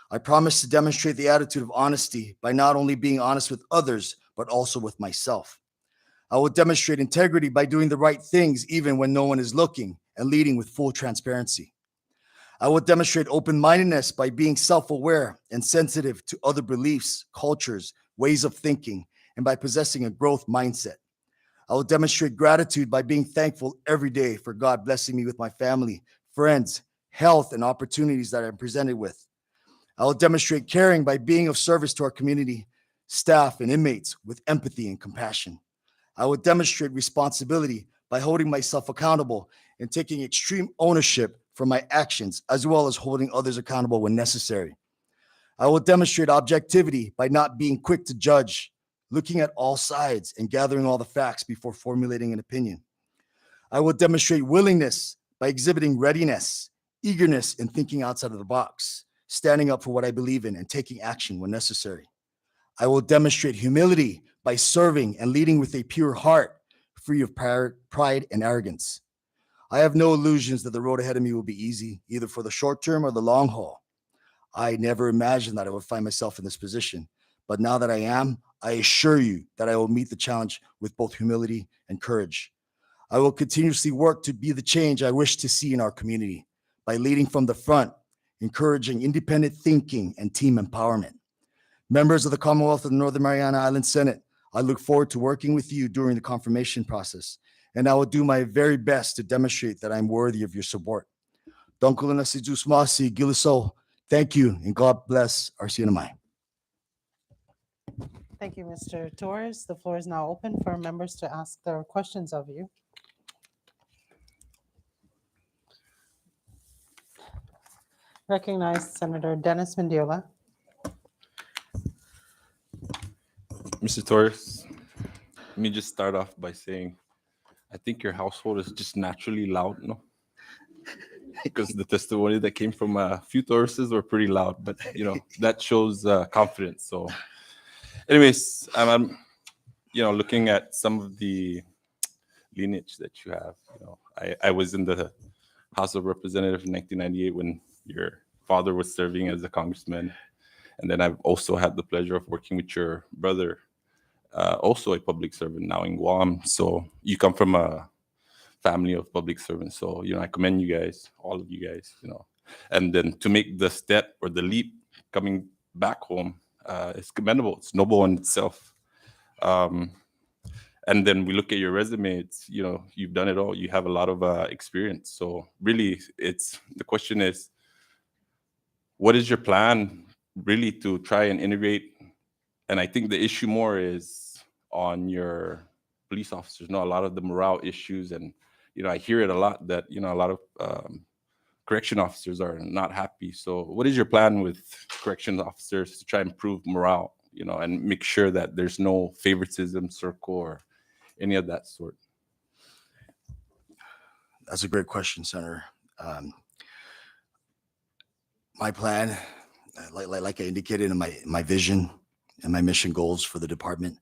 I promise to demonstrate the attitude of honesty by not only being honest with others, but also with myself. I will demonstrate integrity by doing the right things even when no one is looking and leading with full transparency. I will demonstrate open-mindedness by being self-aware and sensitive to other beliefs, cultures, ways of thinking, and by possessing a growth mindset. I will demonstrate gratitude by being thankful every day for God blessing me with my family, friends, health, and opportunities that I'm presented with. I will demonstrate caring by being of service to our community, staff, and inmates with empathy and compassion. I will demonstrate responsibility by holding myself accountable and taking extreme ownership for my actions, as well as holding others accountable when necessary. I will demonstrate objectivity by not being quick to judge, looking at all sides and gathering all the facts before formulating an opinion. I will demonstrate willingness by exhibiting readiness, eagerness in thinking outside of the box, standing up for what I believe in and taking action when necessary. I will demonstrate humility by serving and leading with a pure heart, free of pride and arrogance. I have no illusions that the road ahead of me will be easy, either for the short term or the long haul. I never imagined that I would find myself in this position, but now that I am, I assure you that I will meet the challenge with both humility and courage. I will continuously work to be the change I wish to see in our community by leading from the front, encouraging independent thinking and team empowerment. Members of the Commonwealth of the Northern Mariana Islands Senate, I look forward to working with you during the confirmation process, and I will do my very best to demonstrate that I'm worthy of your support. Thank you, and God bless RCNMI. Thank you, Mr. Torres. The floor is now open for members to ask their questions of you. Recognize Senator Dennis Mendiola. Mr. Torres, let me just start off by saying I think your household is just naturally loud, no? Because the testimony that came from a few Tauruses were pretty loud, but that shows confidence. So, anyways, I'm looking at some of the lineage that you have. I was in the House of Representatives in 1998 when your father was serving as a congressman, and then I've also had the pleasure of working with your brother, also a public servant now in Guam. So you come from a family of public servants. So I commend you guys, all of you guys. And then to make the step or the leap coming back home, it's commendable. It's noble in itself. And then we look at your resume. It's you've done it all. You have a lot of experience. So really, the question is, what is your plan really to try and integrate? And I think the issue more is on your police officers. A lot of the morale issues, and I hear it a lot that a lot of correction officers are not happy. So what is your plan with correction officers to try and improve morale, and make sure that there's no favoritism circle or any of that sort? That's a great question, Senator. My plan, like I indicated in my vision and my mission goals for the department,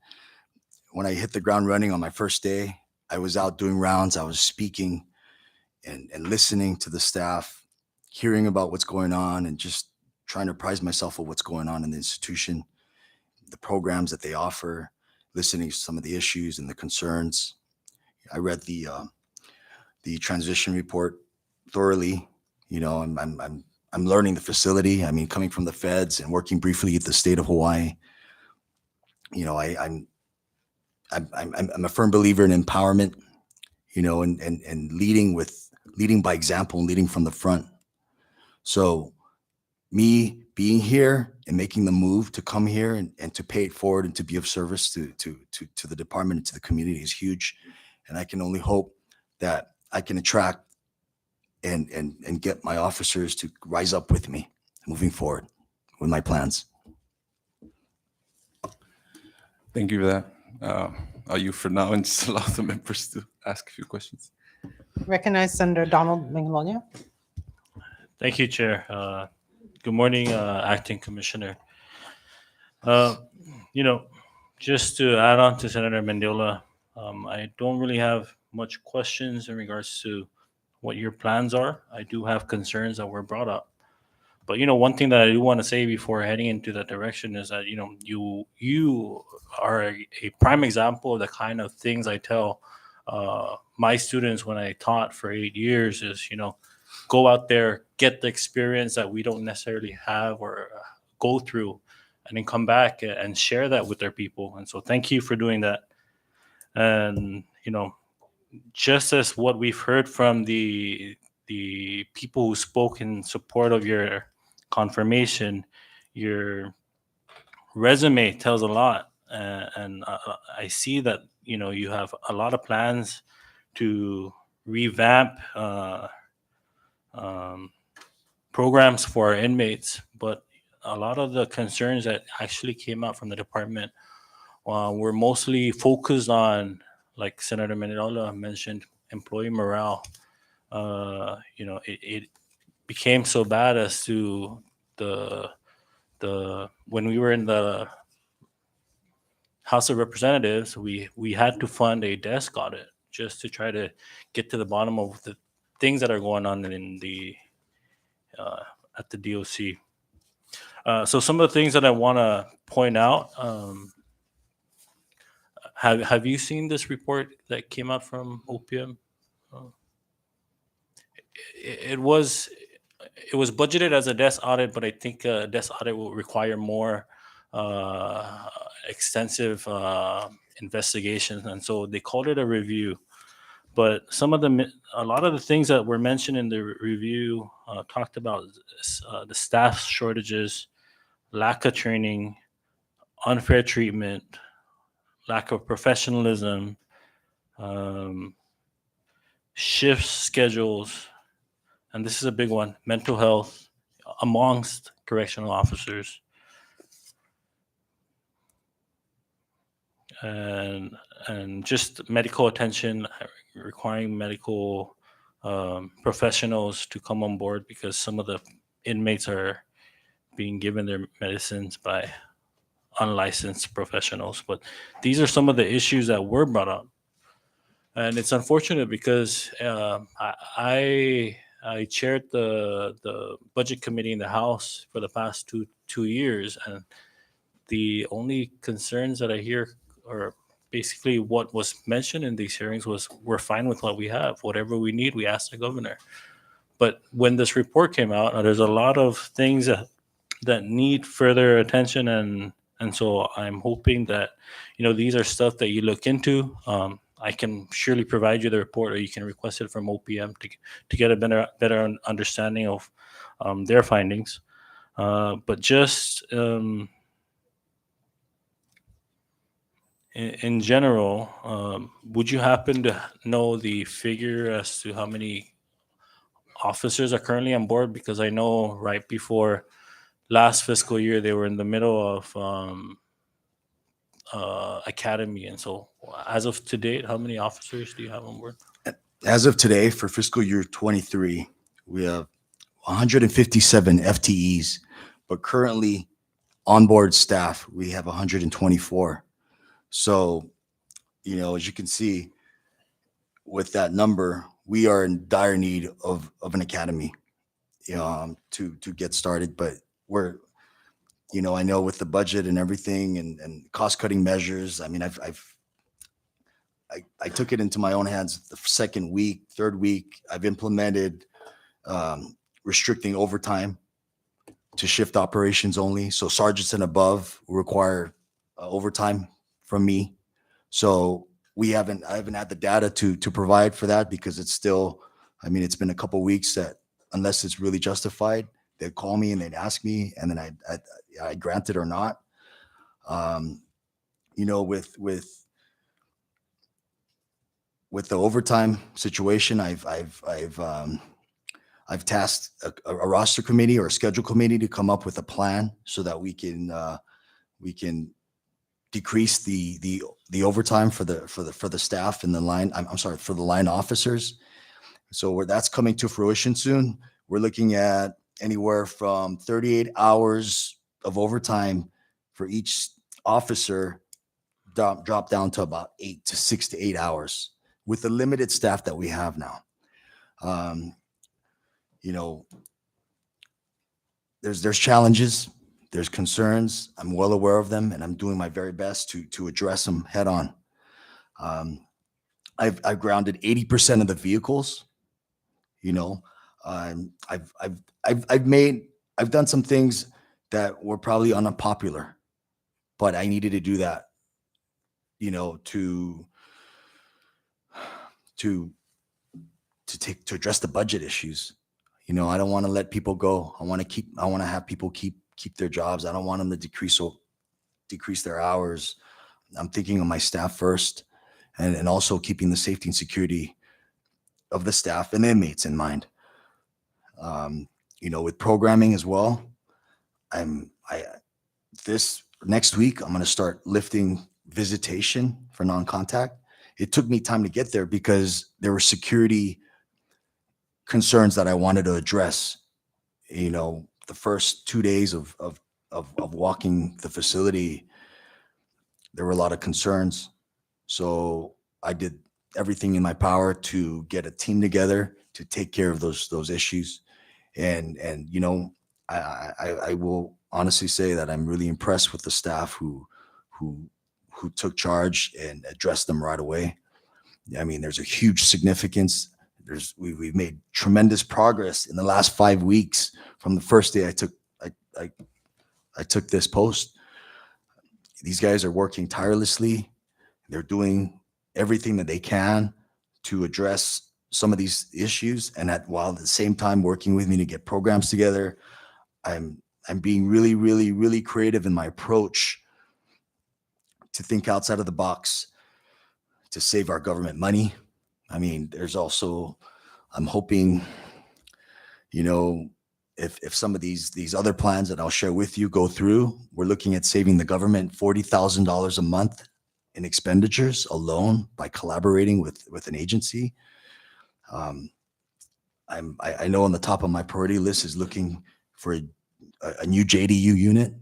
when I hit the ground running on my first day, I was out doing rounds. I was speaking and listening to the staff, hearing about what's going on, and just trying to apprise myself of what's going on in the institution, the programs that they offer, listening to some of the issues and the concerns. I read the transition report thoroughly. I'm learning the facility. I mean, coming from the feds and working briefly at the state of Hawaii, I'm a firm believer in empowerment, and leading by example and leading from the front. So me being here and making the move to come here and to pay it forward and to be of service to the department and to the community is huge. And I can only hope that I can attract and get my officers to rise up with me moving forward with my plans. Thank you for that. Are you for now, and just allow the members to ask a few questions? Recognize Senator Donald Manglonia. Thank you, Chair. Good morning, Acting Commissioner. Just to add on to Senator Mendiola, I don't really have much questions in regards to what your plans are. I do have concerns that were brought up. But one thing that I do want to say before heading into that direction is that you are a prime example of the kind of things I tell my students when I taught for 8 years is go out there, get the experience that we don't necessarily have or go through, and then come back and share that with their people. And so thank you for doing that. And just as what we've heard from the people who spoke in support of your confirmation, your resume tells a lot, and I see that you have a lot of plans to revamp programs for our inmates, but a lot of the concerns that actually came out from the department were mostly focused on, like Senator Mendiola mentioned, employee morale. It became so bad as to the when we were in the House of Representatives, we had to fund a desk audit just to try to get to the bottom of the things that are going on in the at the DOC. So some of the things that I want to point out. Have you seen this report that came out from OPM? It was budgeted as a desk audit, but I think a desk audit will require more extensive investigations, and so they called it a review. But a lot of the things that were mentioned in the review talked about the staff shortages, lack of training, unfair treatment, lack of professionalism, shift schedules, and this is a big one, mental health amongst correctional officers. And just medical attention, requiring medical professionals to come on board because some of the inmates are being given their medicines by unlicensed professionals. But these are some of the issues that were brought up, and it's unfortunate because I chaired the budget committee in the House for the past two years, and the only concerns that I hear are basically what was mentioned in these hearings was we're fine with what we have. Whatever we need, we ask the governor. But when this report came out, there's a lot of things that need further attention, and so I'm hoping that these are stuff that you look into. I can surely provide you the report, or you can request it from OPM to get a better understanding of their findings. But just in general, would you happen to know the figure as to how many officers are currently on board? Because I know right before last fiscal year, they were in the middle of academy. And so as of to date, how many officers do you have on board? As of today, for fiscal year 23, we have 157 FTEs, but currently onboard staff, we have 124. So, as you can see with that number, we are in dire need of an academy, to get started. But we're, I know with the budget and everything and cost cutting measures, I mean, I took it into my own hands the third week. I've implemented restricting overtime to shift operations only. So sergeants and above require overtime from me. So I haven't had the data to provide for that because it's still, it's been a couple weeks that unless it's really justified, they'd call me and they'd ask me, and then I grant it or not. With the overtime situation, I've tasked a roster committee or a schedule committee to come up with a plan so that we can decrease the overtime for the staff and the line. I'm sorry, for the line officers. So that's coming to fruition soon. We're looking at anywhere from 38 hours of overtime for each officer, drop down to about 6 to 8 hours with the limited staff that we have now. There's challenges, there's concerns. I'm well aware of them, and I'm doing my very best to address them head on. I've grounded 80% of the vehicles. I've done some things that were probably unpopular, but I needed to do that, to address the budget issues. I don't want to let people go. I want to have people keep their jobs. I don't want them to decrease their hours. I'm thinking of my staff first, and also keeping the safety and security of the staff and the inmates in mind. With programming as well, this next week, I'm going to start lifting visitation for non-contact. It took me time to get there because there were security concerns that I wanted to address. The first 2 days of walking the facility, there were a lot of concerns. So I did everything in my power to get a team together to take care of those issues. And I will honestly say that I'm really impressed with the staff who took charge and addressed them right away. There's a huge significance. We've made tremendous progress in the last 5 weeks from the first day I took this post. These guys are working tirelessly. They're doing everything that they can to address some of these issues, and while at the same time working with me to get programs together. I'm being really, really, really creative in my approach to think outside of the box to save our government money. I mean, there's also, I'm hoping, you know, if some of these other plans that I'll share with you go through, we're looking at saving the government $40,000 a month in expenditures alone by collaborating with an agency. I know on the top of my priority list is looking for a new JDU unit,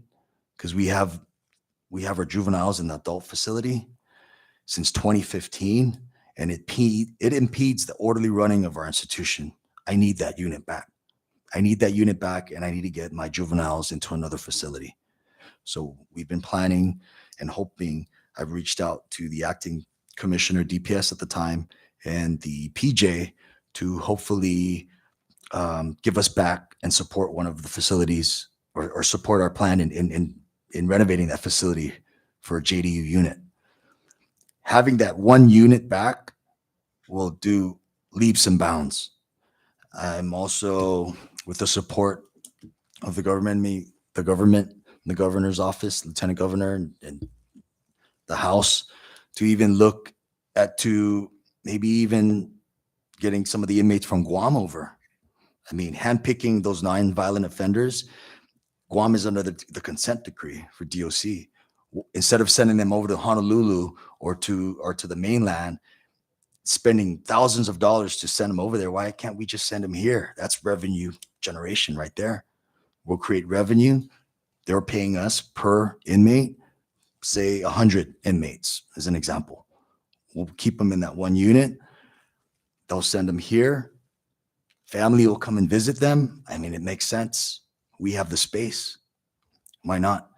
because we have our juveniles in the adult facility since 2015, and it impedes the orderly running of our institution. I need that unit back. I need that unit back, and I need to get my juveniles into another facility. So we've been planning and hoping. I've reached out to the acting commissioner, DPS at the time, and the PJ to hopefully give us back and support one of the facilities, or support our plan in renovating that facility for a JDU unit. Having that one unit back will do leaps and bounds. I'm also, with the support of the government, the governor's office, lieutenant governor, and the House, to even look at maybe even getting some of the inmates from Guam over. I mean, handpicking those 9 violent offenders. Guam is under the consent decree for DOC. Instead of sending them over to Honolulu or to the mainland, spending thousands of dollars to send them over there, why can't we just send them here? That's revenue generation right there. We'll create revenue. They're paying us per inmate, say 100 inmates as an example. We'll keep them in that one unit. They'll send them here. Family will come and visit them. I mean, it makes sense. We have the space. Why not?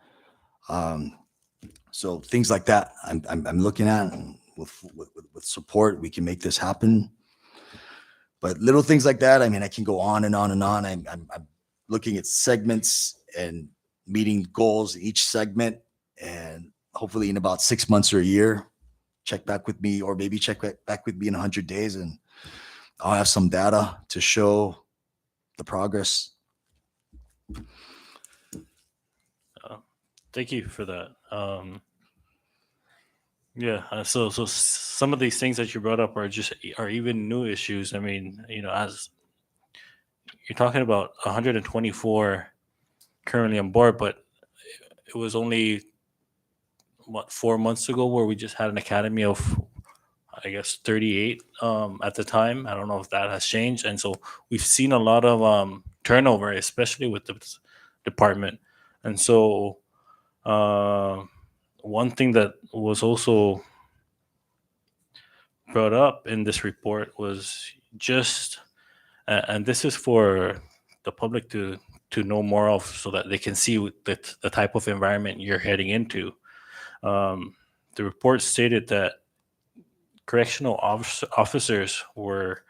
So things like that, I'm looking at, and with support, we can make this happen. But little things like that, I mean, I can go on and on and on. I'm looking at segments and meeting goals in each segment, and hopefully in about 6 months or a year, check back with me, or maybe check back with me in 100 days, and I'll have some data to show the progress. Thank you for that. So some of these things that you brought up are even new issues. I mean, as you're talking about 124 currently on board, but it was only 4 months ago where we just had an academy of, I guess, 38 at the time. I don't know if that has changed, and so we've seen a lot of turnover, especially with the department. And so one thing that was also brought up in this report was just, and this is for the public to know more of, so that they can see the type of environment you're heading into. The report stated that correctional officers were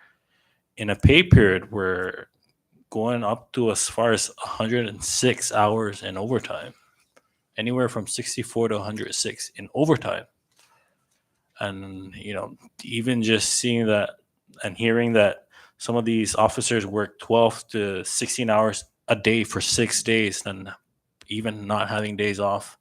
in a pay period were going up to as far as 106 hours in overtime, anywhere from 64 to 106 in overtime. And even just seeing that and hearing that some of these officers work 12 to 16 hours a day for 6 days, and even not having days off,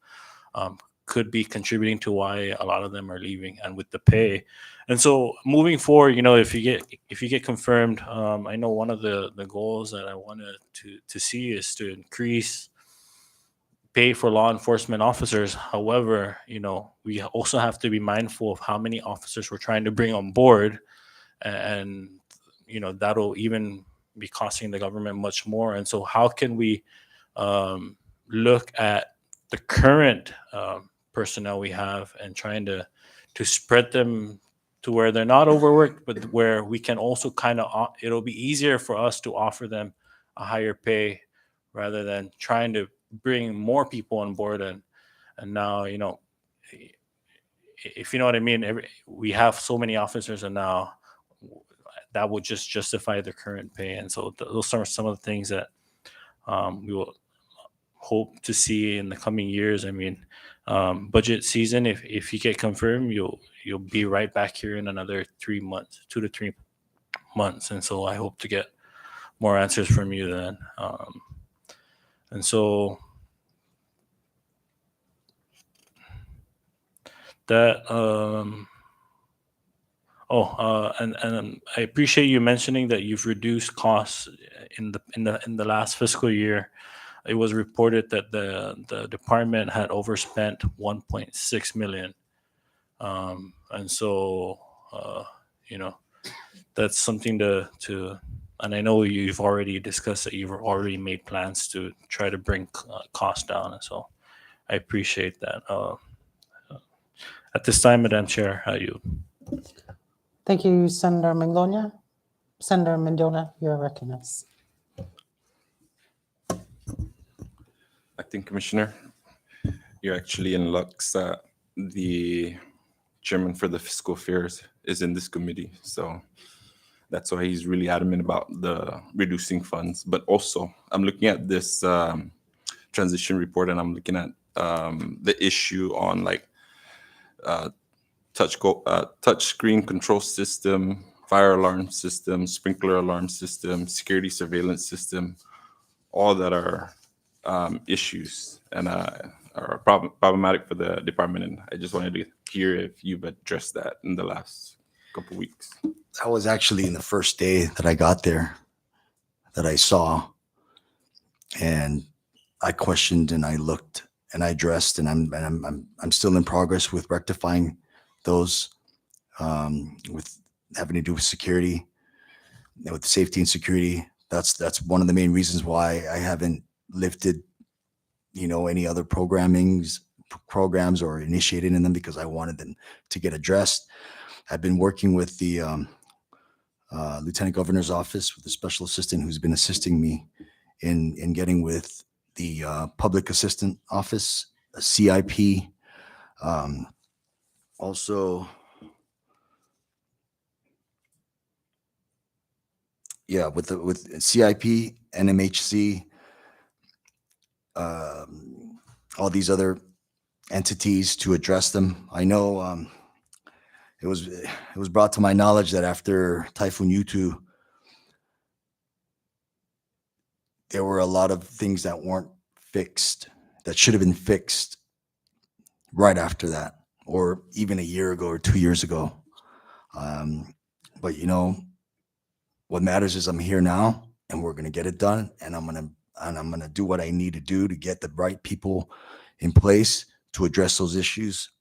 could be contributing to why a lot of them are leaving, and with the pay. And so moving forward, if you get confirmed, I know one of the goals that I wanted to see is to increase pay for law enforcement officers. However, we also have to be mindful of how many officers we're trying to bring on board, and that'll even be costing the government much more. And so how can we look at the current personnel we have and trying to spread them to where they're not overworked, but where we can also it'll be easier for us to offer them a higher pay, rather than trying to bring more people on board. And now, if you know what I mean, we have so many officers, and now that would just justify the current pay. And so those are some of the things that we will hope to see in the coming years. I mean, budget season, if you get confirmed, you'll be right back here in another 3 months, 2 to 3 months, and so I hope to get more answers from you then. And so that and I appreciate you mentioning that you've reduced costs in the last fiscal year. It was reported that the department had overspent 1.6 million, and so you know, that's something to. And I know you've already discussed that you've already made plans to try to bring costs down, and so I appreciate that. At this time, Madam Chair, you. Thank you, Senator Manglonia. Senator Mendiola, you're recognized. Acting Commissioner, you're actually in luck. The chairman for the fiscal affairs is in this committee, so that's why he's really adamant about the reducing funds. But also, I'm looking at this transition report, and I'm looking at the issue on like touch screen control system, fire alarm system, sprinkler alarm system, security surveillance system, all that are issues and are problematic for the department. And I just wanted to hear if you've addressed that in the last couple weeks. That was actually in the first day that I got there that I saw, and I questioned and I looked and I addressed, and I'm still in progress with rectifying those with having to do with security, with safety and security. That's one of the main reasons why I haven't lifted, any other programs or initiated in them, because I wanted them to get addressed. I've been working with the Lieutenant Governor's office, with the special assistant who's been assisting me in getting with the public assistant office, a CIP, also. Yeah, with CIP, NMHC, all these other entities to address them. I know it was brought to my knowledge that after Typhoon Yutu, there were a lot of things that weren't fixed, that should have been fixed right after that, or even a year ago or 2 years ago. But what matters is I'm here now, and we're going to get it done, and I'm going to do what I need to do to get the right people in place to address those issues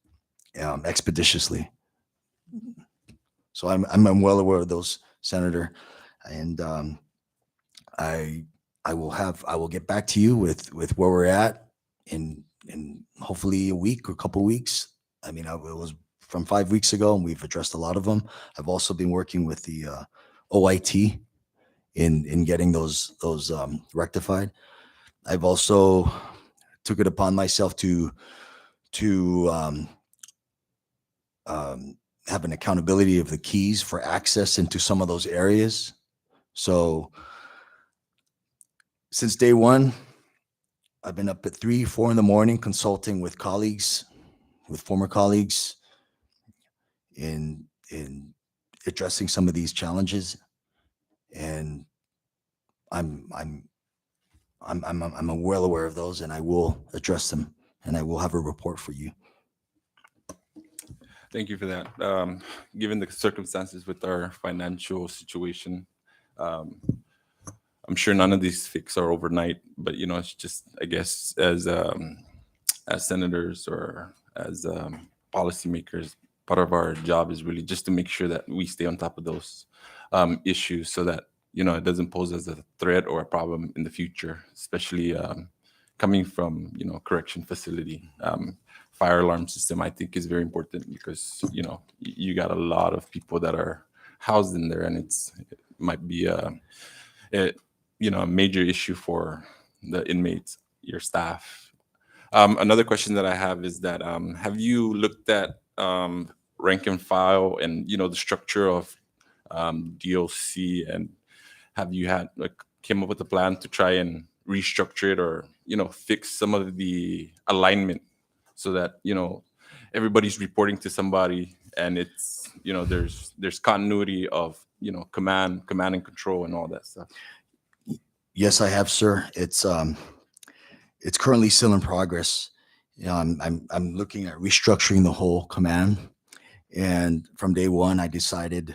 expeditiously. So I'm well aware of those, Senator, and I will get back to you with where we're at in hopefully a week or a couple weeks. I mean, it was from 5 weeks ago, and we've addressed a lot of them. I've also been working with the OIT in getting those rectified. I've also took it upon myself to have an accountability of the keys for access into some of those areas. So since day one, I've been up at 3, 4 in the morning consulting with colleagues, with former colleagues, in addressing some of these challenges, and I'm well aware of those, and I will address them, and I will have a report for you. Thank you for that. Given the circumstances with our financial situation, I'm sure none of these fixes are overnight, but it's just, I guess, as senators or as policymakers, part of our job is really just to make sure that we stay on top of those issues, so that it doesn't pose as a threat or a problem in the future, especially coming from correction facility. Fire alarm system, I think, is very important, because you got a lot of people that are housed in there, and it might be a major issue for the inmates, your staff. Another question that I have is that have you looked at rank and file and the structure of DOC, and have you came up with a plan to try and restructure it, or fix some of the alignment so that everybody's reporting to somebody, and it's there's continuity of command and control and all that stuff. Yes, I have, sir. It's currently still in progress. I'm looking at restructuring the whole command, and from day one, I decided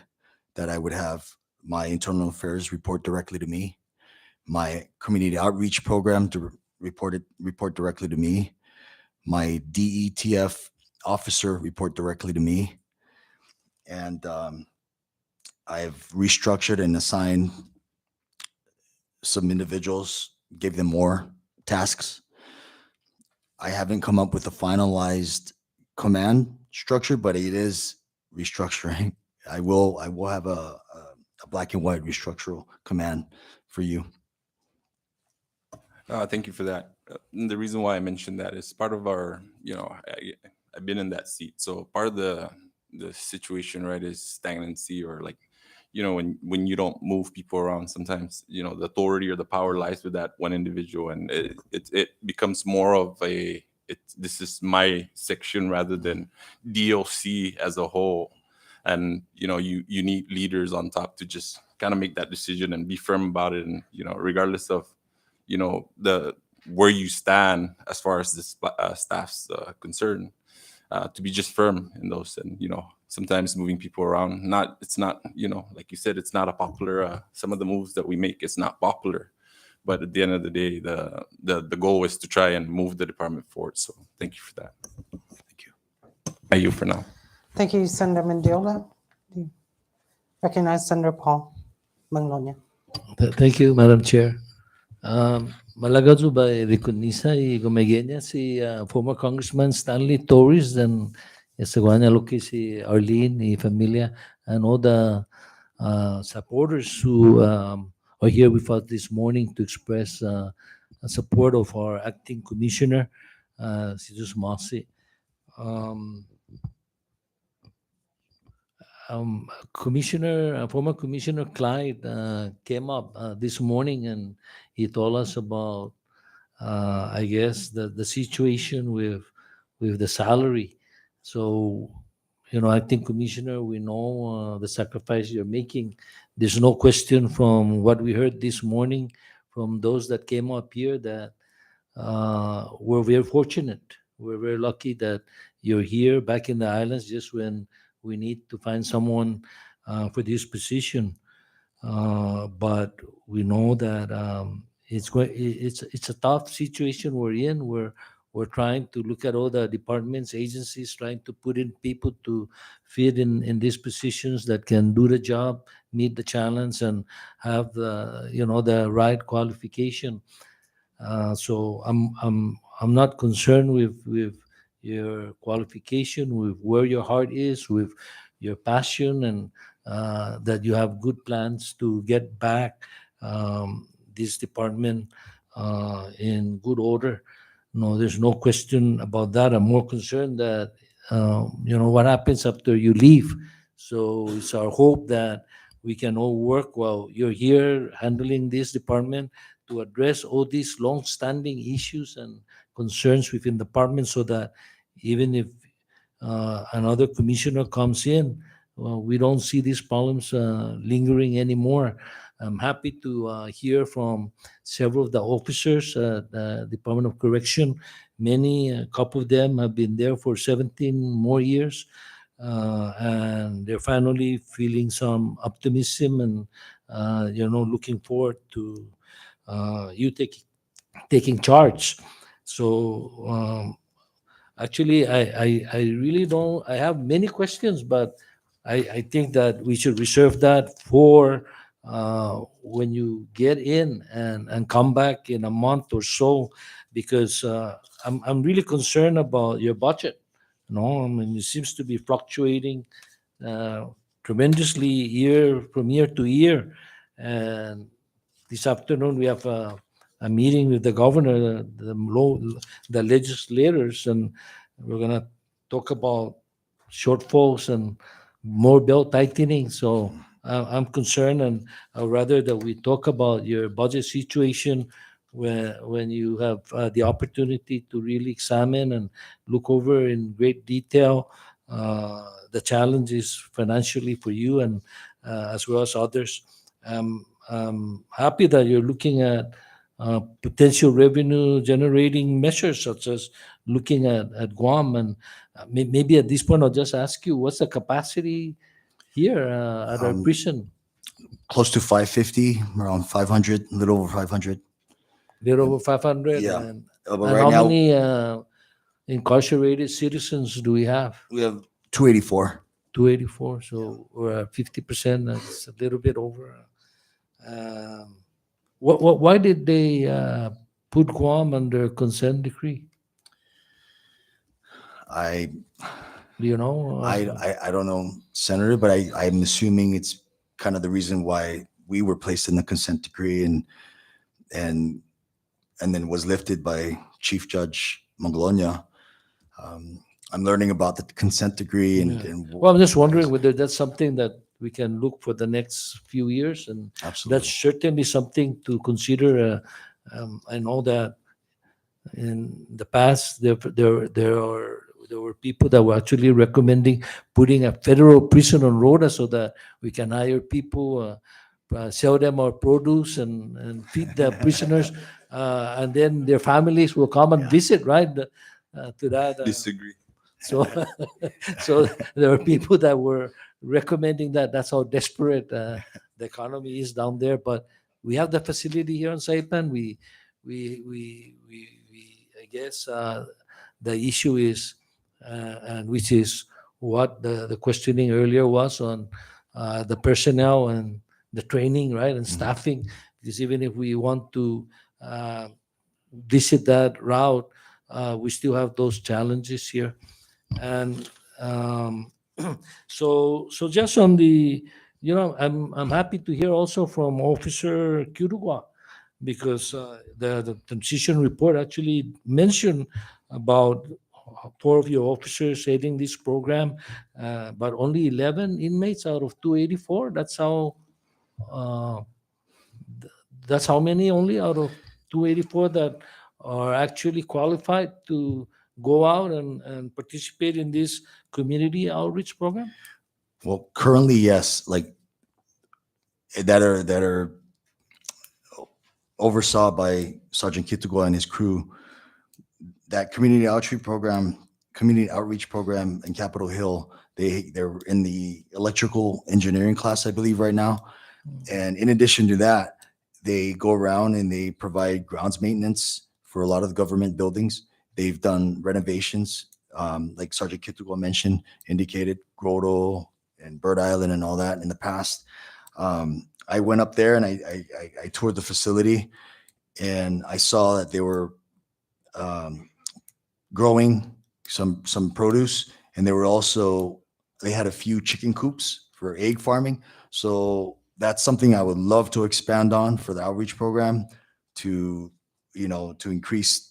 that I would have my internal affairs report directly to me, my community outreach program to report directly to me, my DETF officer report directly to me, and I've restructured and assigned some individuals, gave them more tasks. I haven't come up with a finalized command structure, but it is restructuring. I will have a black and white restructural command for you. Thank you for that. And the reason why I mentioned that is part of our, I've been in that seat. So part of the situation, right, is stagnancy, or like, when you don't move people around, sometimes, the authority or the power lies with that one individual, and it becomes more of this is my section rather than DOC as a whole. And, you need leaders on top to just kind of make that decision and be firm about it. And, regardless of, the where you stand as far as this staff's concerned, to be just firm in those. And sometimes moving people around, it's not like you said, it's not a popular, some of the moves that we make, it's not popular, but at the end of the day, the goal is to try and move the department forward. So thank you for that. Thank you. Thank you for now. Thank you, Senator Mendiola. Do you recognize Senator Paul Manglonia? Thank you, Madam Chair. Malagad ba reconisa gumagenya si former Congressman Stanley Torres and Sagwana Loki si Arlene y familia and all the supporters who are here with us this morning to express support of our acting commissioner, si Jesus Masi. Former Commissioner Clyde came up this morning and he told us about, I guess, the situation with the salary. So, acting commissioner, we know the sacrifice you're making. There's no question from what we heard this morning from those that came up here that we're very fortunate. We're very lucky that you're here back in the islands just when we need to find someone for this position. But we know that it's a tough situation we're in. We're trying to look at all the departments, agencies, trying to put in people to fit in these positions that can do the job, meet the challenge, and have the right qualification. So I'm not concerned with your qualification, with where your heart is, with your passion, and that you have good plans to get back this department in good order. No, there's no question about that. I'm more concerned that what happens after you leave. So it's our hope that we can all work while you're here handling this department to address all these long-standing issues and concerns within the department, so that even if another commissioner comes in, we don't see these problems lingering anymore. I'm happy to hear from several of the officers at the Department of Correction. A couple of them have been there for 17 more years, and they're finally feeling some optimism and looking forward to you taking charge. So actually, I really don't. I have many questions, but I think that we should reserve that for when you get in and come back in a month or so, because I'm really concerned about your budget. I mean, it seems to be fluctuating tremendously year from year to year, and this afternoon we have a meeting with the governor, the legislators, and we're going to talk about shortfalls and more belt tightening. So I'm concerned, and I'd rather that we talk about your budget situation when you have the opportunity to really examine and look over in great detail the challenges financially for you and as well as others. I'm happy that you're looking at potential revenue generating measures such as looking at Guam. And maybe at this point, I'll just ask you, what's the capacity here at our prison? Close to 550, around 500, a little over 500. Little over 500. Yeah. And, But and right how now many incarcerated citizens do we have? we have 284. 284. So we're at 50%. That's a little bit over. Why did they put Guam under consent decree? I Do you know? I don't know, Senator, but I'm assuming it's kind of the reason why we were placed in the consent decree and then was lifted by Chief Judge Maglonia. I'm learning about the consent decree and Well, I'm just wondering whether that's something that we can look for the next few years, and Absolutely. that's certainly something to consider. I know that in the past there were people that were actually recommending putting a federal prison on Rhoda so that we can hire people, sell them our produce and feed the prisoners, and then their families will come and visit, right? To that. Disagree. So, so there were people that were recommending that. That's how desperate the economy is down there. But we have the facility here in Saipan. I guess the issue is, and which is what the questioning earlier was on the personnel and the training, right, and staffing. Because even if we want to visit that route, we still have those challenges here. And so just on the, I'm happy to hear also from Officer Curugua, because the transition report actually mentioned about 4 of your officers heading this program, but only 11 inmates out of 284. Uh, that's how many only out of 284 that are actually qualified to go out and participate in this community outreach program? Well, currently, yes, like that are oversaw by Sergeant Kitugwa and his crew. That community outreach program in Capitol Hill, they're in the electrical engineering class, I believe, right now. And in addition to that, they go around and they provide grounds maintenance for a lot of the government buildings. They've done renovations, like Sergeant Kitugwa mentioned, indicated Grotto and Bird Island and all that in the past. I went up there and I toured the facility, and I saw that they were growing some produce, and they had a few chicken coops for egg farming. So that's something I would love to expand on for the outreach program to increase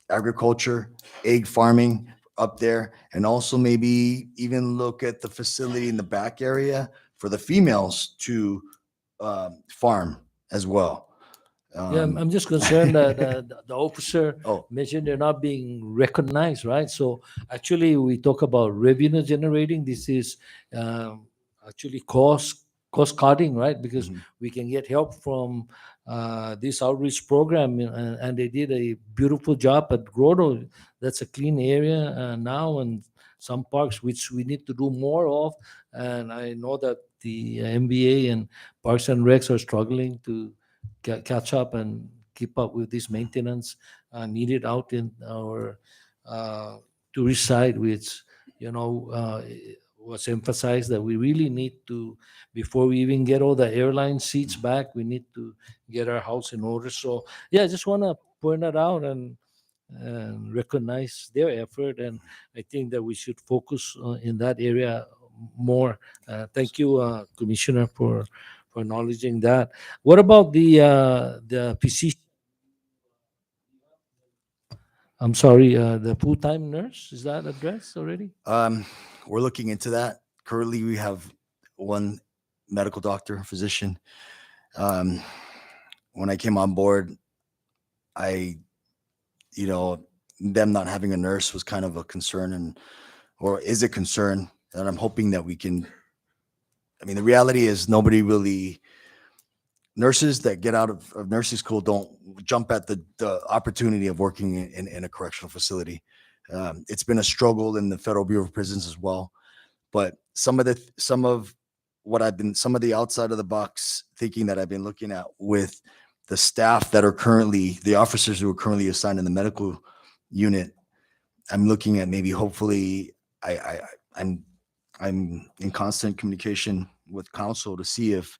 agriculture, egg farming up there, and also maybe even look at the facility in the back area for the females to farm as well. Yeah, I'm just concerned that the officer Oh. mentioned they're not being recognized, right? So actually, we talk about revenue generating. This is actually cost cutting, right? Because we can get help from this outreach program, and they did a beautiful job at Grotto. That's a clean area now, and some parks which we need to do more of. And I know that the MBA and Parks and Recs are struggling to catch up and keep up with this maintenance needed out in our tourist site, which was emphasized that we really need to, before we even get all the airline seats back, we need to get our house in order. So yeah, I just want to point that out and recognize their effort, and I think that we should focus in that area more. Thank you, Commissioner, for acknowledging that. What about the physician? I'm sorry, the full-time nurse, is that addressed already? We're looking into that. Currently, we have one medical doctor, physician. When I came on board, I, you know, them not having a nurse was kind of a concern or is a concern. And I'm hoping that we can, I mean, the reality is nobody really, nurses that get out of nursing school don't jump at the opportunity of working in a correctional facility. It's been a struggle in the Federal Bureau of Prisons as well. But some of the outside of the box thinking that I've been looking at with the staff that are currently, the officers who are currently assigned in the medical unit, I'm looking at maybe hopefully I'm in constant communication with council to see if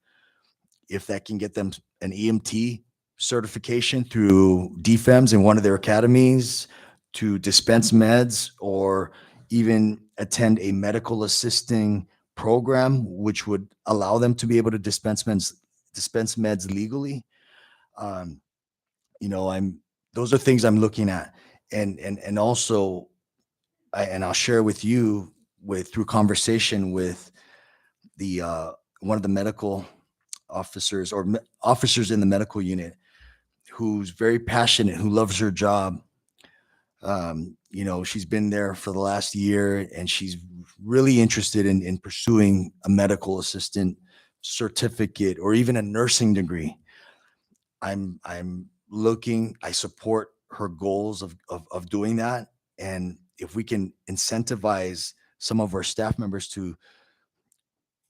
that can get them an EMT certification through DFEMS in one of their academies to dispense meds or even attend a medical assisting program, which would allow them to be able to dispense meds legally. Um, those are things I'm looking at. And also, I'll share with you through conversation with the one of the medical officers or officers in the medical unit who's very passionate, who loves her job. She's been there for the last year and she's really interested in pursuing a medical assistant certificate or even a nursing degree. I support her goals of doing that. And if we can incentivize some of our staff members to,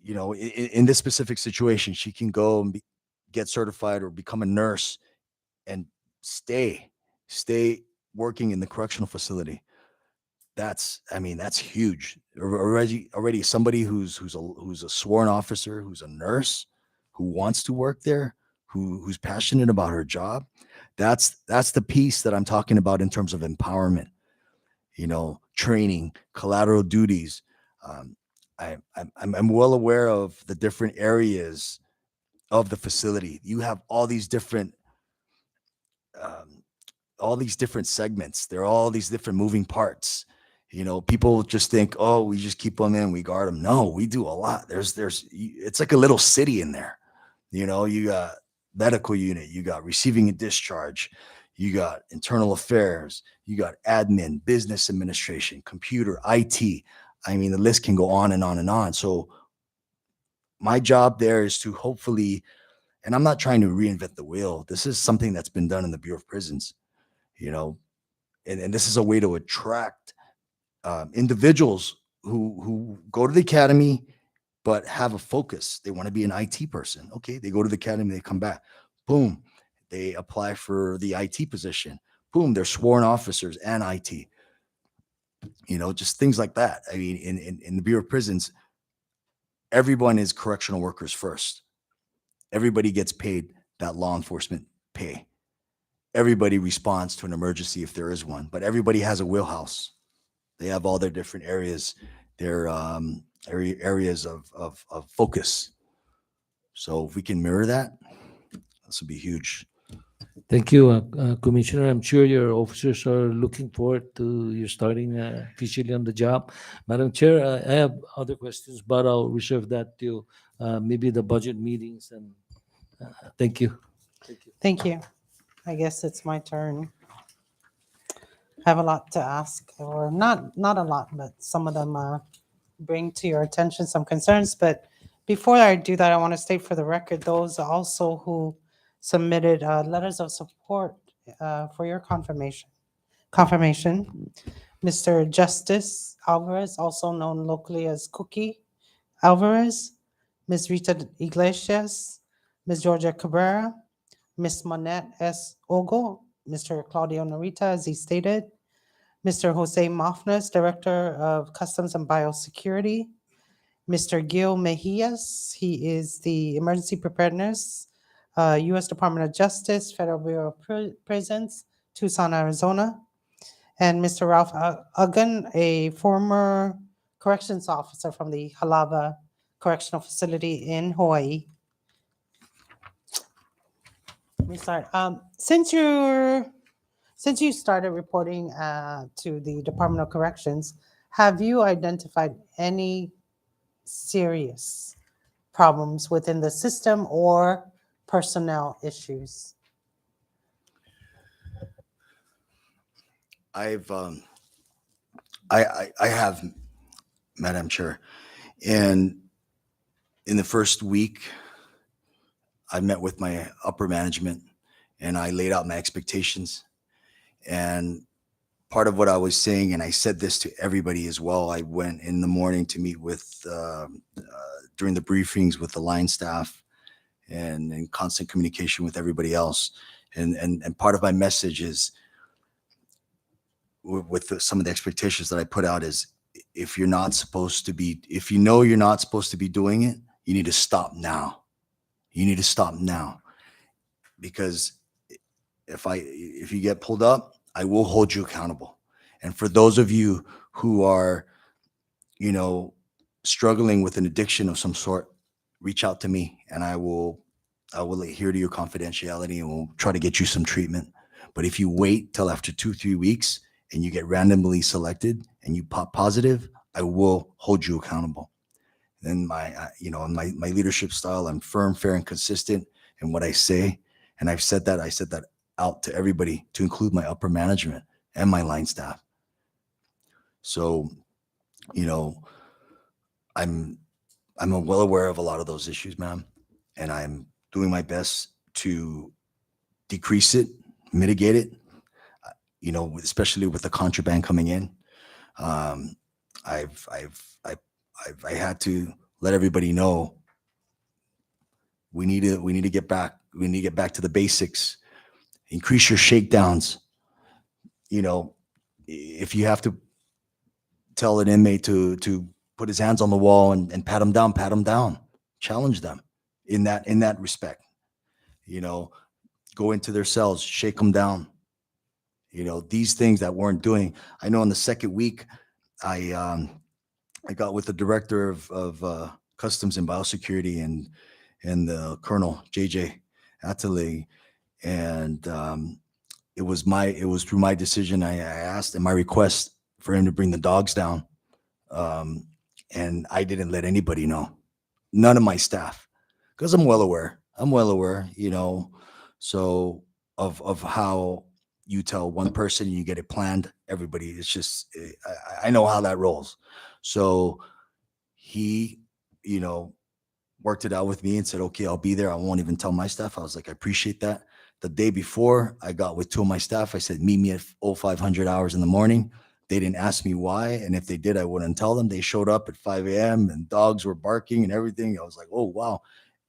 in this specific situation, she can go and get certified or become a nurse and stay working in the correctional facility. That's huge. Already somebody who's a sworn officer, who's a nurse, who wants to work there, who's passionate about her job. That's the piece that I'm talking about in terms of empowerment. Training, collateral duties. I'm well aware of the different areas of the facility. You have all these different segments. There are all these different moving parts. People just think, oh, we just keep them in, we guard them. No, we do a lot. It's like a little city in there. You got medical unit, you got receiving and discharge, you got internal affairs, you got admin, business administration, computer, IT. I mean, the list can go on and on and on. So my job there is to hopefully, and I'm not trying to reinvent the wheel. This is something that's been done in the Bureau of Prisons, and this is a way to attract individuals who go to the academy but have a focus. They want to be an IT person. Okay, they go to the academy, they come back, boom, they apply for the IT position. Boom, they're sworn officers and IT. Just things like that. I mean, in the Bureau of Prisons, everyone is correctional workers first. Everybody gets paid that law enforcement pay. Everybody responds to an emergency if there is one, but everybody has a wheelhouse. They have all their different areas, their areas of focus. So if we can mirror that, this would be huge. Thank you, Commissioner. I'm sure your officers are looking forward to you starting officially on the job. Madam Chair, I have other questions, but I'll reserve that till maybe the budget meetings. And thank you. Thank you. I guess it's my turn. I have a lot to ask, or not a lot, but some of them bring to your attention some concerns. But before I do that, I want to state for the record those also who submitted letters of support for your confirmation. Mr. Justice Alvarez, also known locally as Cookie Alvarez, Ms. Rita Iglesias, Ms. Georgia Cabrera, Ms. Monette S. Ogo, Mr. Claudio Norita, as he stated, Mr. Jose Mafnes, Director of Customs and Biosecurity, Mr. Gil Mejias, he is the Emergency Preparedness, U.S. Department of Justice, Federal Bureau of Prisons, Tucson, Arizona, and Mr. Ralph Uggan, a former corrections officer from the Halava Correctional Facility in Hawaii. Let me start. Since you started reporting to the Department of Corrections, have you identified any serious problems within the system or personnel issues? I've I have, Madam Chair, and in the first week, I met with my upper management and I laid out my expectations. And part of what I was saying, and I said this to everybody as well, I went in the morning to meet with, during the briefings with the line staff and in constant communication with everybody else. And part of my message is some of the expectations that I put out is if you're not supposed to be, if you know you're not supposed to be doing it, you need to stop now. You need to stop now. Because if you get pulled up, I will hold you accountable. And for those of you who are, you know, struggling with an addiction of some sort, reach out to me and I will adhere to your confidentiality and we'll try to get you some treatment. But if you wait till after 2-3 weeks and you get randomly selected and you pop positive, I will hold you accountable. And in my leadership style, I'm firm, fair, and consistent in what I say. And I said that out to everybody, to include my upper management and my line staff. So, you know, I'm well aware of a lot of those issues, ma'am, and I'm doing my best to decrease it, mitigate it. You know, especially with the contraband coming in, I had to let everybody know we need to get back. We need to get back to the basics. Increase your shakedowns. You know, if you have to tell an inmate to put his hands on the wall and pat him down, challenge them in that respect. You know, go into their cells, shake them down. You know, these things that weren't doing. I know in the second week, I got with the director of customs and biosecurity and the Colonel JJ Atale, and it was through my decision. I asked and my request for him to bring the dogs down, and I didn't let anybody know, none of my staff, because I'm well aware. You know, so of how you tell one person you get it planned, everybody. It's just I know how that rolls. So he, you know, worked it out with me and said, okay, I'll be there. I won't even tell my staff. I was like, I appreciate that. The day before, I got with two of my staff. I said, meet me at 0500 hours in the morning. They didn't ask me why. And if they did, I wouldn't tell them. They showed up at 5 a.m. and dogs were barking and everything. I was like, oh, wow.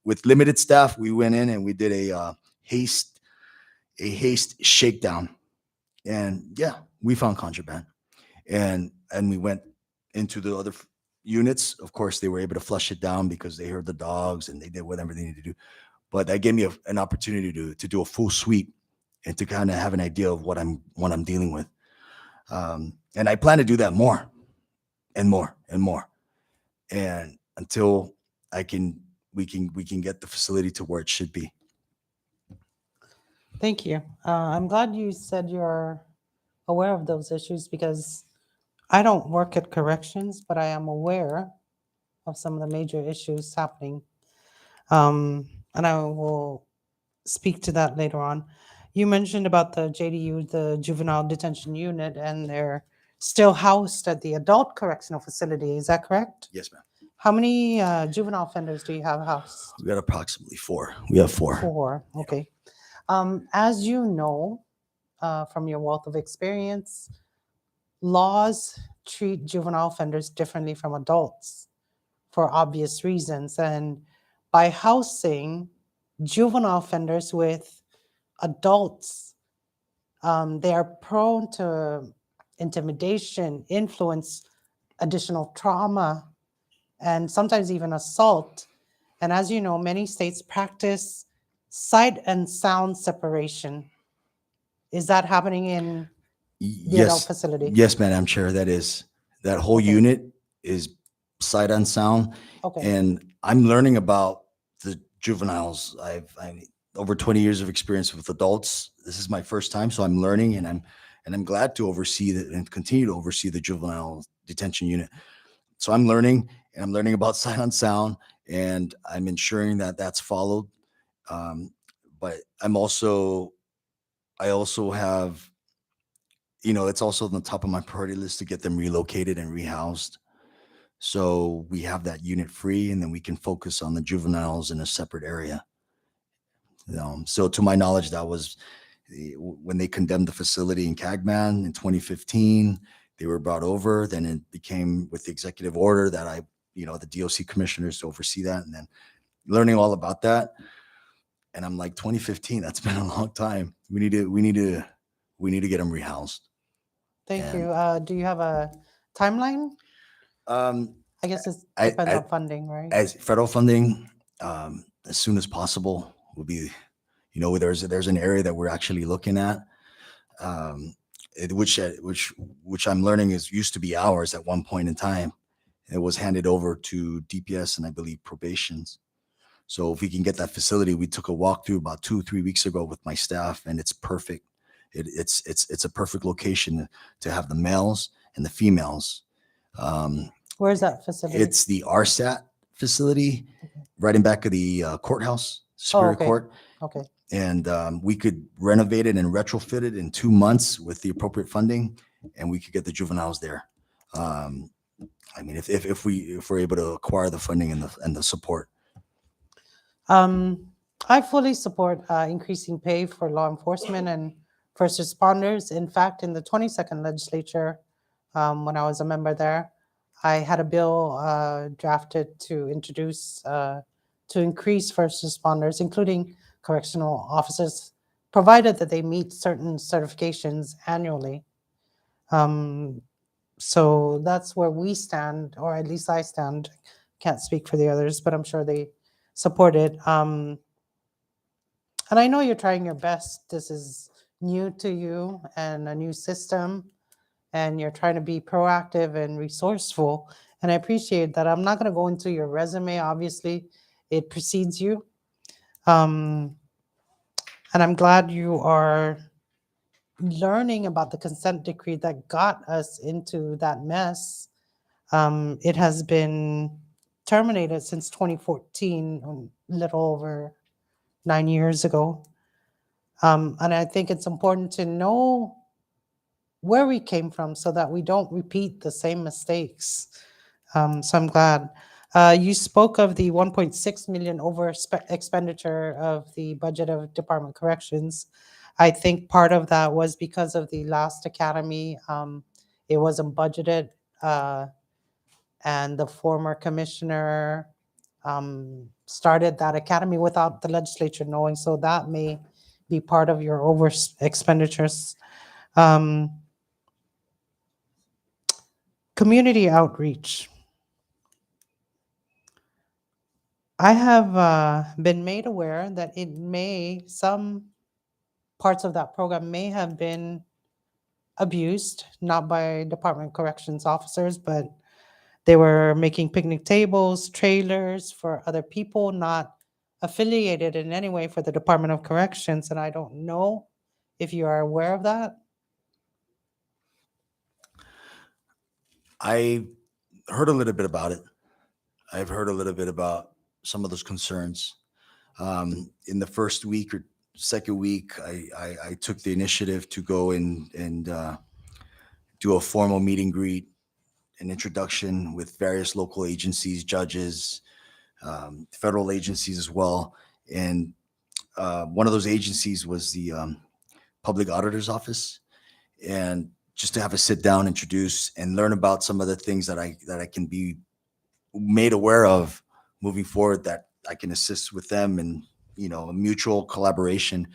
With limited staff, we went in and we did a haste shakedown. And yeah, we found contraband. And we went into the other units. Of course, they were able to flush it down because they heard the dogs and they did whatever they needed to do. But that gave me an opportunity to do a full sweep and to kind of have an idea of what I'm dealing with. And I plan to do that more and more and more. And until we can get the facility to where it should be. Thank you. I'm glad you said you're aware of those issues because I don't work at corrections, but I am aware of some of the major issues happening. And I will speak to that later on. You mentioned about the JDU, the Juvenile Detention Unit, and they're still housed at the adult correctional facility. Is that correct? Yes, ma'am. How many juvenile offenders do you have housed? We got approximately 4. We have 4. 4. Okay. As you know, from your wealth of experience, laws treat juvenile offenders differently from adults for obvious reasons. And by housing juvenile offenders with adults, they are prone to intimidation, influence, additional trauma, and sometimes even assault. And as you know, many states practice sight and sound separation. Is that happening in the adult facility? Yes, Madam Chair, that whole Okay. unit is sight and sound. Okay. And I'm learning about the juveniles. I over 20 years of experience with adults. This is my first time, so I'm learning, and I'm glad to oversee that and continue to oversee the juvenile detention unit. So I'm learning, and I'm learning about sight and sound, and I'm ensuring that that's followed. But I also have it's also on the top of my priority list to get them relocated and rehoused. So we have that unit free, and then we can focus on the juveniles in a separate area. So to my knowledge, that was when they condemned the facility in Cagman in 2015. They were brought over. Then it became with the executive order that the DOC commissioners to oversee that, and then learning all about that. And I'm like, 2015, that's been a long time. We need to get them rehoused. Thank And- you. Do you have a timeline? I guess it depends on funding, right? As federal funding, as soon as possible will be, there's an area that we're actually looking at, which I'm learning used to be ours at one point in time. It was handed over to DPS and I believe probations. So if we can get that facility, we took a walkthrough about 2-3 weeks ago with my staff, and it's perfect. It's a perfect location to have the males and the females. Where's that facility? It's the RSAT facility, right in back of the courthouse, Superior okay. Court. Okay. And we could renovate it and retrofit it in 2 months with the appropriate funding, and we could get the juveniles there. I mean, if we're able to acquire the funding and the support. I fully support increasing pay for law enforcement and first responders. In fact, in the 22nd legislature, when I was a member there, I had a bill drafted to introduce to increase first responders, including correctional officers, provided that they meet certain certifications annually. So that's where we stand, or at least I stand. Can't speak for the others, but I'm sure they support it. And I know you're trying your best. This is new to you and a new system, and you're trying to be proactive and resourceful. And I appreciate that. I'm not going to go into your resume. Obviously, it precedes you. And I'm glad you are learning about the consent decree that got us into that mess. It has been terminated since 2014, a little over 9 years ago. And I think it's important to know where we came from so that we don't repeat the same mistakes. So I'm glad. You spoke of the 1.6 million expenditure of the budget of Department of Corrections. I think part of that was because of the last academy. It wasn't budgeted, and the former commissioner started that academy without the legislature knowing. So that may be part of your over expenditures. Community outreach. I have been made aware that some parts of that program may have been abused, not by Department of Corrections officers, but they were making picnic tables, trailers for other people, not affiliated in any way for the Department of Corrections. And I don't know if you are aware of that. I heard a little bit about it. I've heard a little bit about some of those concerns. In the first week or second week, I took the initiative to go and do a formal meet and greet, an introduction with various local agencies, judges, federal agencies as well. And one of those agencies was the Public Auditor's Office. And just to have a sit down, introduce, and learn about some of the things that I can be made aware of moving forward, that I can assist with them, and a mutual collaboration.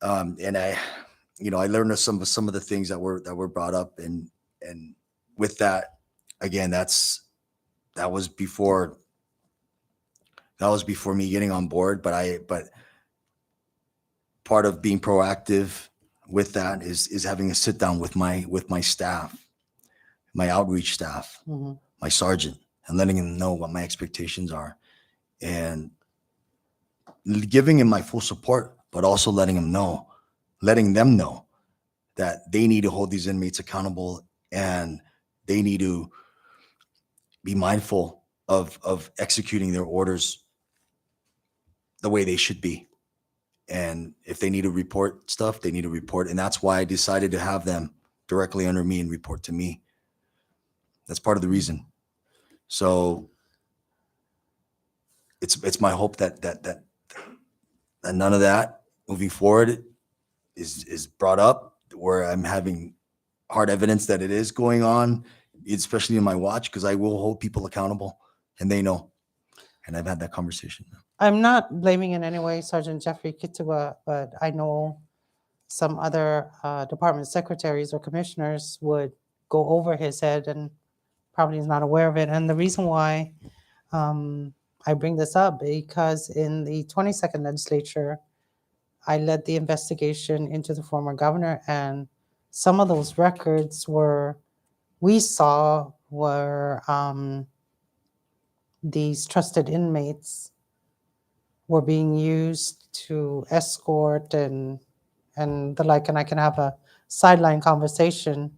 And I learned of some of the things that were brought up, and with that, again, that was before me getting on board. But part of being proactive with that is having a sit down with my staff, my outreach staff, my sergeant, and letting him know what my expectations are, and giving him my full support, but also letting them know that they need to hold these inmates accountable, and they need to be mindful of executing their orders the way they should be. And if they need to report stuff, they need to report. And that's why I decided to have them directly under me and report to me. That's part of the reason. So it's my hope that none of that moving forward is brought up where I'm having hard evidence that it is going on, especially in my watch, because I will hold people accountable and they know. And I've had that conversation. I'm not blaming in any way Sergeant Jeffrey Kitua, but I know some other department secretaries or commissioners would go over his head and probably is not aware of it. And the reason why I bring this up, because in the 22nd legislature, I led the investigation into the former governor, and some of those records we saw were these trusted inmates were being used to escort and the like, and I can have a sideline conversation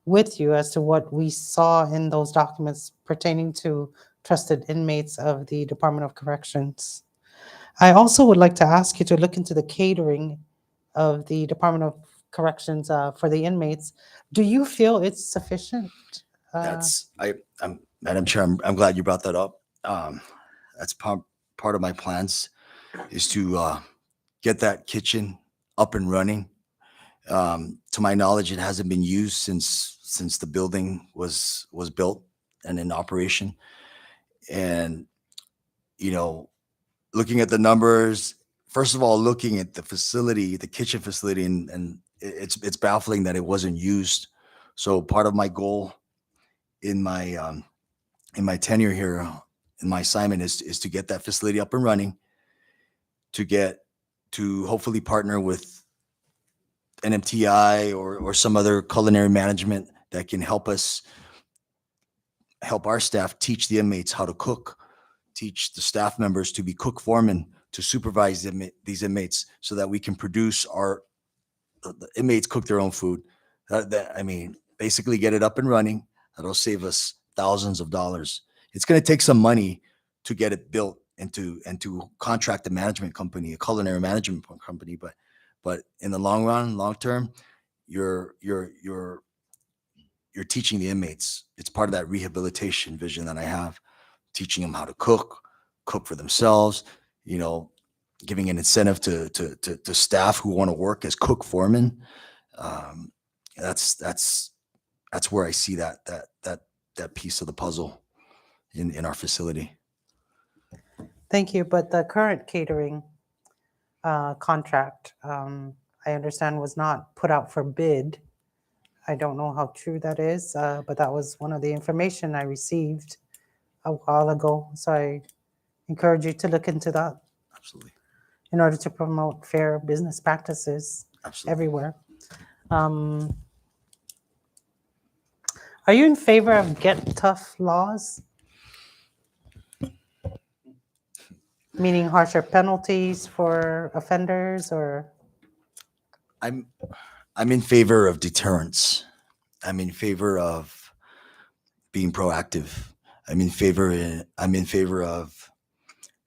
with you as to what we saw in those documents pertaining to trusted inmates of the Department of Corrections. I also would like to ask you to look into the catering of the Department of Corrections for the inmates. Do you feel it's sufficient? I'm Madam Chair, I'm glad you brought that up. That's part of my plans is to get that kitchen up and running. To my knowledge, it hasn't been used since the building was built and in operation. And looking at the numbers, first of all, looking at the facility, the kitchen facility, and it's baffling that it wasn't used. So part of my goal in my tenure here, in my assignment, is to get that facility up and running, to hopefully partner with NMTI or some other culinary management that can help our staff teach the inmates how to cook, teach the staff members to be cook foremen, to supervise these inmates so that we can produce the inmates cook their own food. Basically get it up and running. That'll save us thousands of dollars. It's going to take some money to get it built and to contract a management company, a culinary management company. But in the long term, you're teaching the inmates. It's part of that rehabilitation vision that I have, teaching them how to cook for themselves, giving an incentive to staff who want to work as cook foremen. That's where I see that piece of the puzzle in our facility. Thank you. But the current catering contract, I understand, was not put out for bid. I don't know how true that is, but that was one of the information I received a while ago. So I encourage you to look into that. Absolutely. In order to promote fair business practices everywhere. Are you in favor of get tough laws? Meaning harsher penalties for offenders, or? I'm in favor of deterrence. I'm in favor of being proactive. I'm in favor of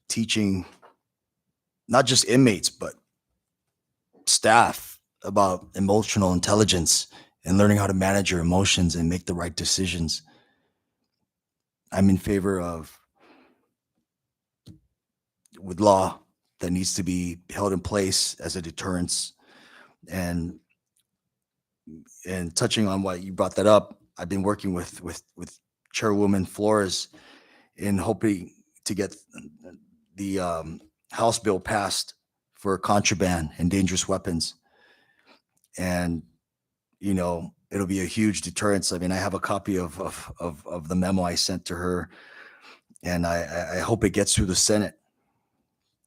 teaching not just inmates, but staff about emotional intelligence and learning how to manage your emotions and make the right decisions. I'm in favor of with law that needs to be held in place as a deterrence. And touching on why you brought that up, I've been working with Chairwoman Flores in hoping to get the House bill passed for contraband and dangerous weapons. And, it'll be a huge deterrence. I mean, I have a copy of the memo I sent to her, and I hope it gets through the Senate.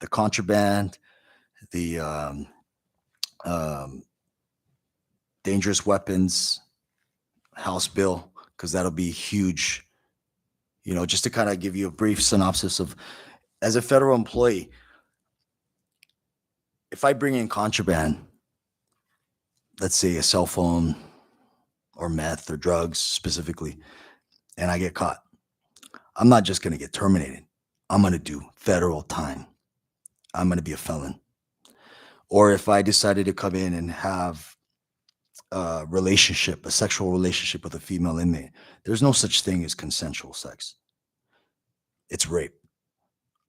The contraband, the dangerous weapons House bill, because that'll be huge. Just to kind of give you a brief synopsis of, as a federal employee, if I bring in contraband, let's say a cell phone or meth or drugs specifically, and I get caught, I'm not just going to get terminated. I'm going to do federal time. I'm going to be a felon. or if I decided to come in and have a relationship, a sexual relationship with a female inmate, there's no such thing as consensual sex. It's rape.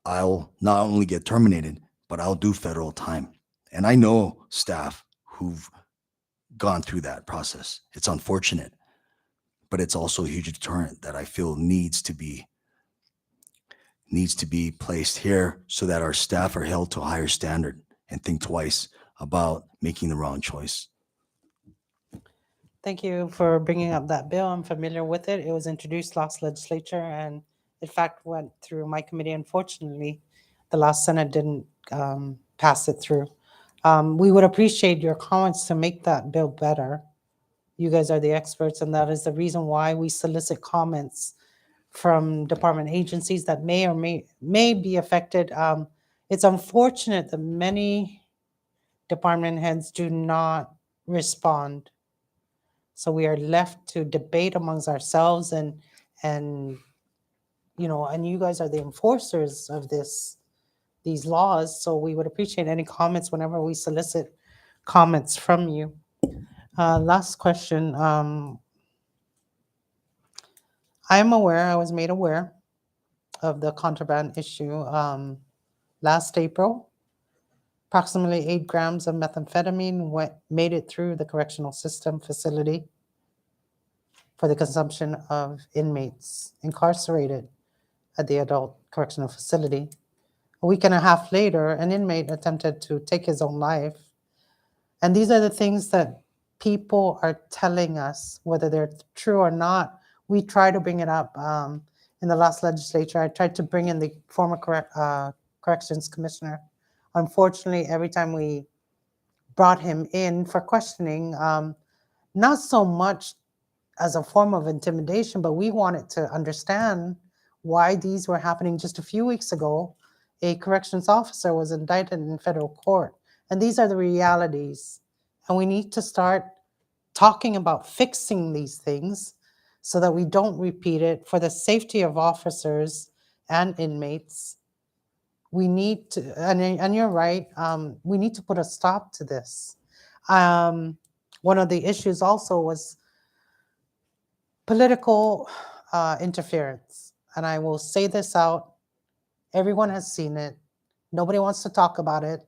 I'll not only get terminated, but I'll do federal time. And I know staff who've gone through that process. It's unfortunate, but it's also a huge deterrent that I feel needs to be placed here so that our staff are held to a higher standard and think twice about making the wrong choice. Thank you for bringing up that bill. I'm familiar with it. It was introduced last legislature and in fact went through my committee. Unfortunately, the last Senate didn't pass it through. We would appreciate your comments to make that bill better. You guys are the experts, and that is the reason why we solicit comments from department agencies that may or may be affected. It's unfortunate that many department heads do not respond. So we are left to debate amongst ourselves and you know, and you guys are the enforcers of these laws. So we would appreciate any comments whenever we solicit comments from you. Last question. I was made aware of the contraband issue last April. Approximately 8 grams of methamphetamine made it through the correctional system facility for the consumption of inmates incarcerated at the adult correctional facility. A week and a half later, an inmate attempted to take his own life. And these are the things that people are telling us, whether they're true or not. We try to bring it up. In the last legislature, I tried to bring in the former corrections commissioner. Unfortunately, every time we brought him in for questioning, not so much as a form of intimidation, but we wanted to understand why these were happening. Just a few weeks ago, a corrections officer was indicted in federal court. And these are the realities. And we need to start talking about fixing these things so that we don't repeat it for the safety of officers and inmates. We need to, and you're right, we need to put a stop to this. One of the issues also was political interference. And I will say this out. Everyone has seen it. Nobody wants to talk about it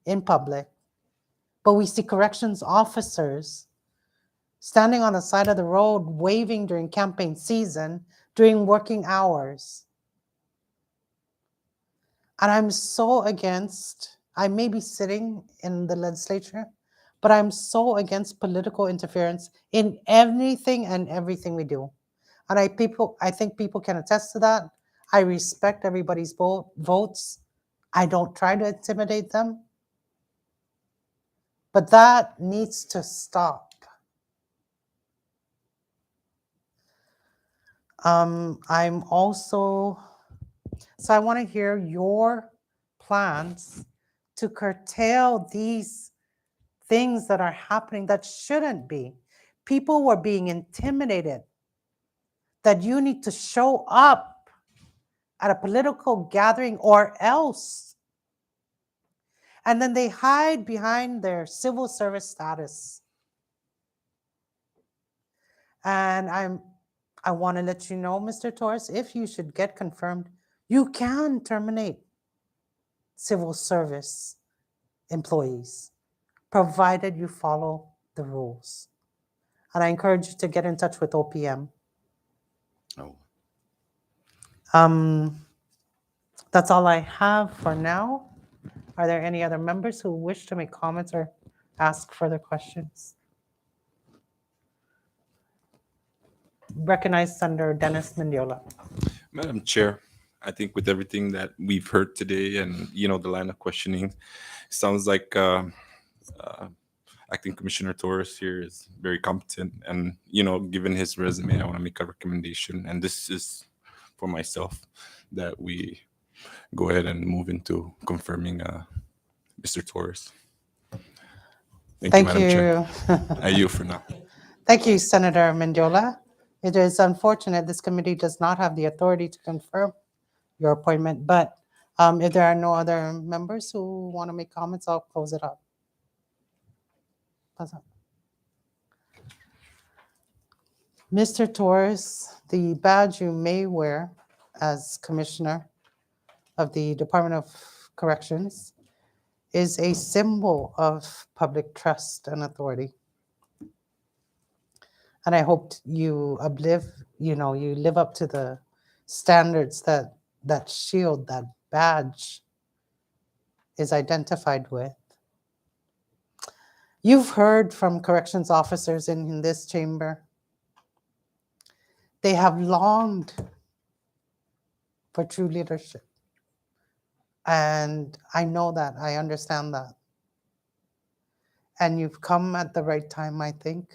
in public. But we see corrections officers standing on the side of the road, waving during campaign season, during working hours. And I'm so against, I may be sitting in the legislature, but I'm so against political interference in anything and everything we do. And I think people can attest to that. I respect everybody's votes. I don't try to intimidate them. But that needs to stop. I'm also, so I want to hear your plans to curtail these things that are happening that shouldn't be. People were being intimidated that you need to show up at a political gathering or else. And then they hide behind their civil service status. And I want to let you know, Mr. Torres, if you should get confirmed, you can terminate civil service employees, provided you follow the rules. And I encourage you to get in touch with OPM. Oh. That's all I have for now. Are there any other members who wish to make comments or ask further questions? Recognized Senator Dennis Mendiola. Madam Chair, I think with everything that we've heard today and, you know, the line of questioning, sounds like Acting Commissioner Torres here is very competent. And, you know, given his resume, I want to make a recommendation. And this is for myself, that we go ahead and move into confirming Mr. Torres. Thank Madam Chair. you. I yield for now. Thank you, Senator Mendiola. It is unfortunate this committee does not have the authority to confirm your appointment, but if there are no other members who want to make comments, I'll close it up. Mr. Torres, the badge you may wear as Commissioner of the Department of Corrections is a symbol of public trust and authority. And I hope you live up to the standards that shield, that badge is identified with. You've heard from corrections officers in this chamber. They have longed for true leadership. And I know that, I understand that. And you've come at the right time, I think.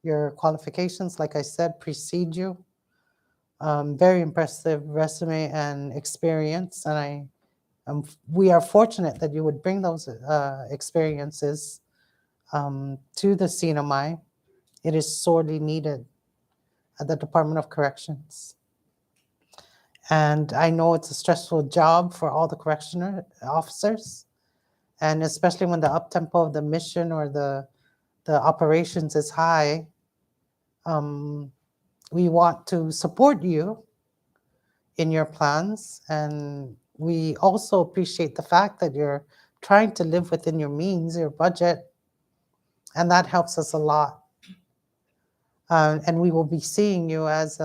Your qualifications, like I said, precede you. Very impressive resume and experience. And we are fortunate that you would bring those experiences to the CNMI. It is sorely needed at the Department of Corrections. And I know it's a stressful job for all the correctional officers, and especially when the uptempo of the mission or the operations is high. We want to support you in your plans, and we also appreciate the fact that you're trying to live within your means, your budget, and that helps us a lot. And we will be seeing you, as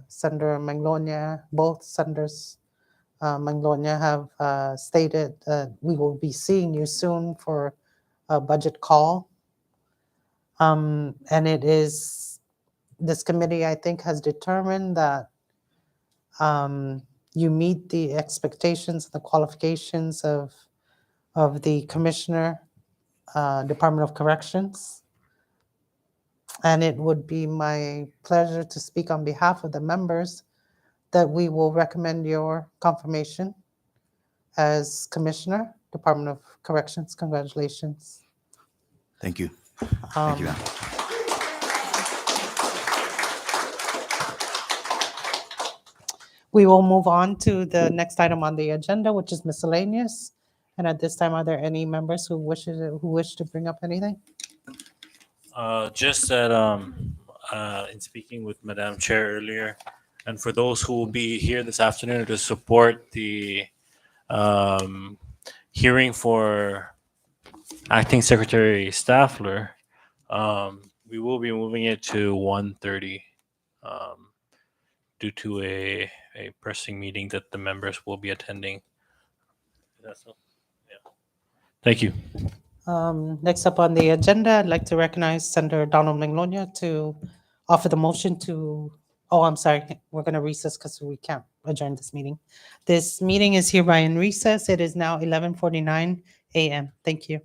Senator Manglonia, both Senators Manglonia have stated, we will be seeing you soon for a budget call. And it is, this committee, I think, has determined that you meet the expectations, the qualifications of the Commissioner, Department of Corrections. And it would be my pleasure to speak on behalf of the members that we will recommend your confirmation as Commissioner, Department of Corrections. Congratulations. Thank you. Thank you, ma'am. We will move on to the next item on the agenda, which is miscellaneous. And at this time, are there any members who wish to bring up anything? Just that in speaking with Madam Chair earlier, and for those who will be here this afternoon to support the hearing for Acting Secretary Staffler, we will be moving it to 1:30 due to a pressing meeting that the members will be attending. Is that so? Yeah. Thank you. Next up on the agenda, I'd like to recognize Senator Donald Manglonia to offer the motion to, I'm sorry, we're going to recess because we can't adjourn this meeting. This meeting is hereby in recess. It is now 11:49 a.m. Thank you.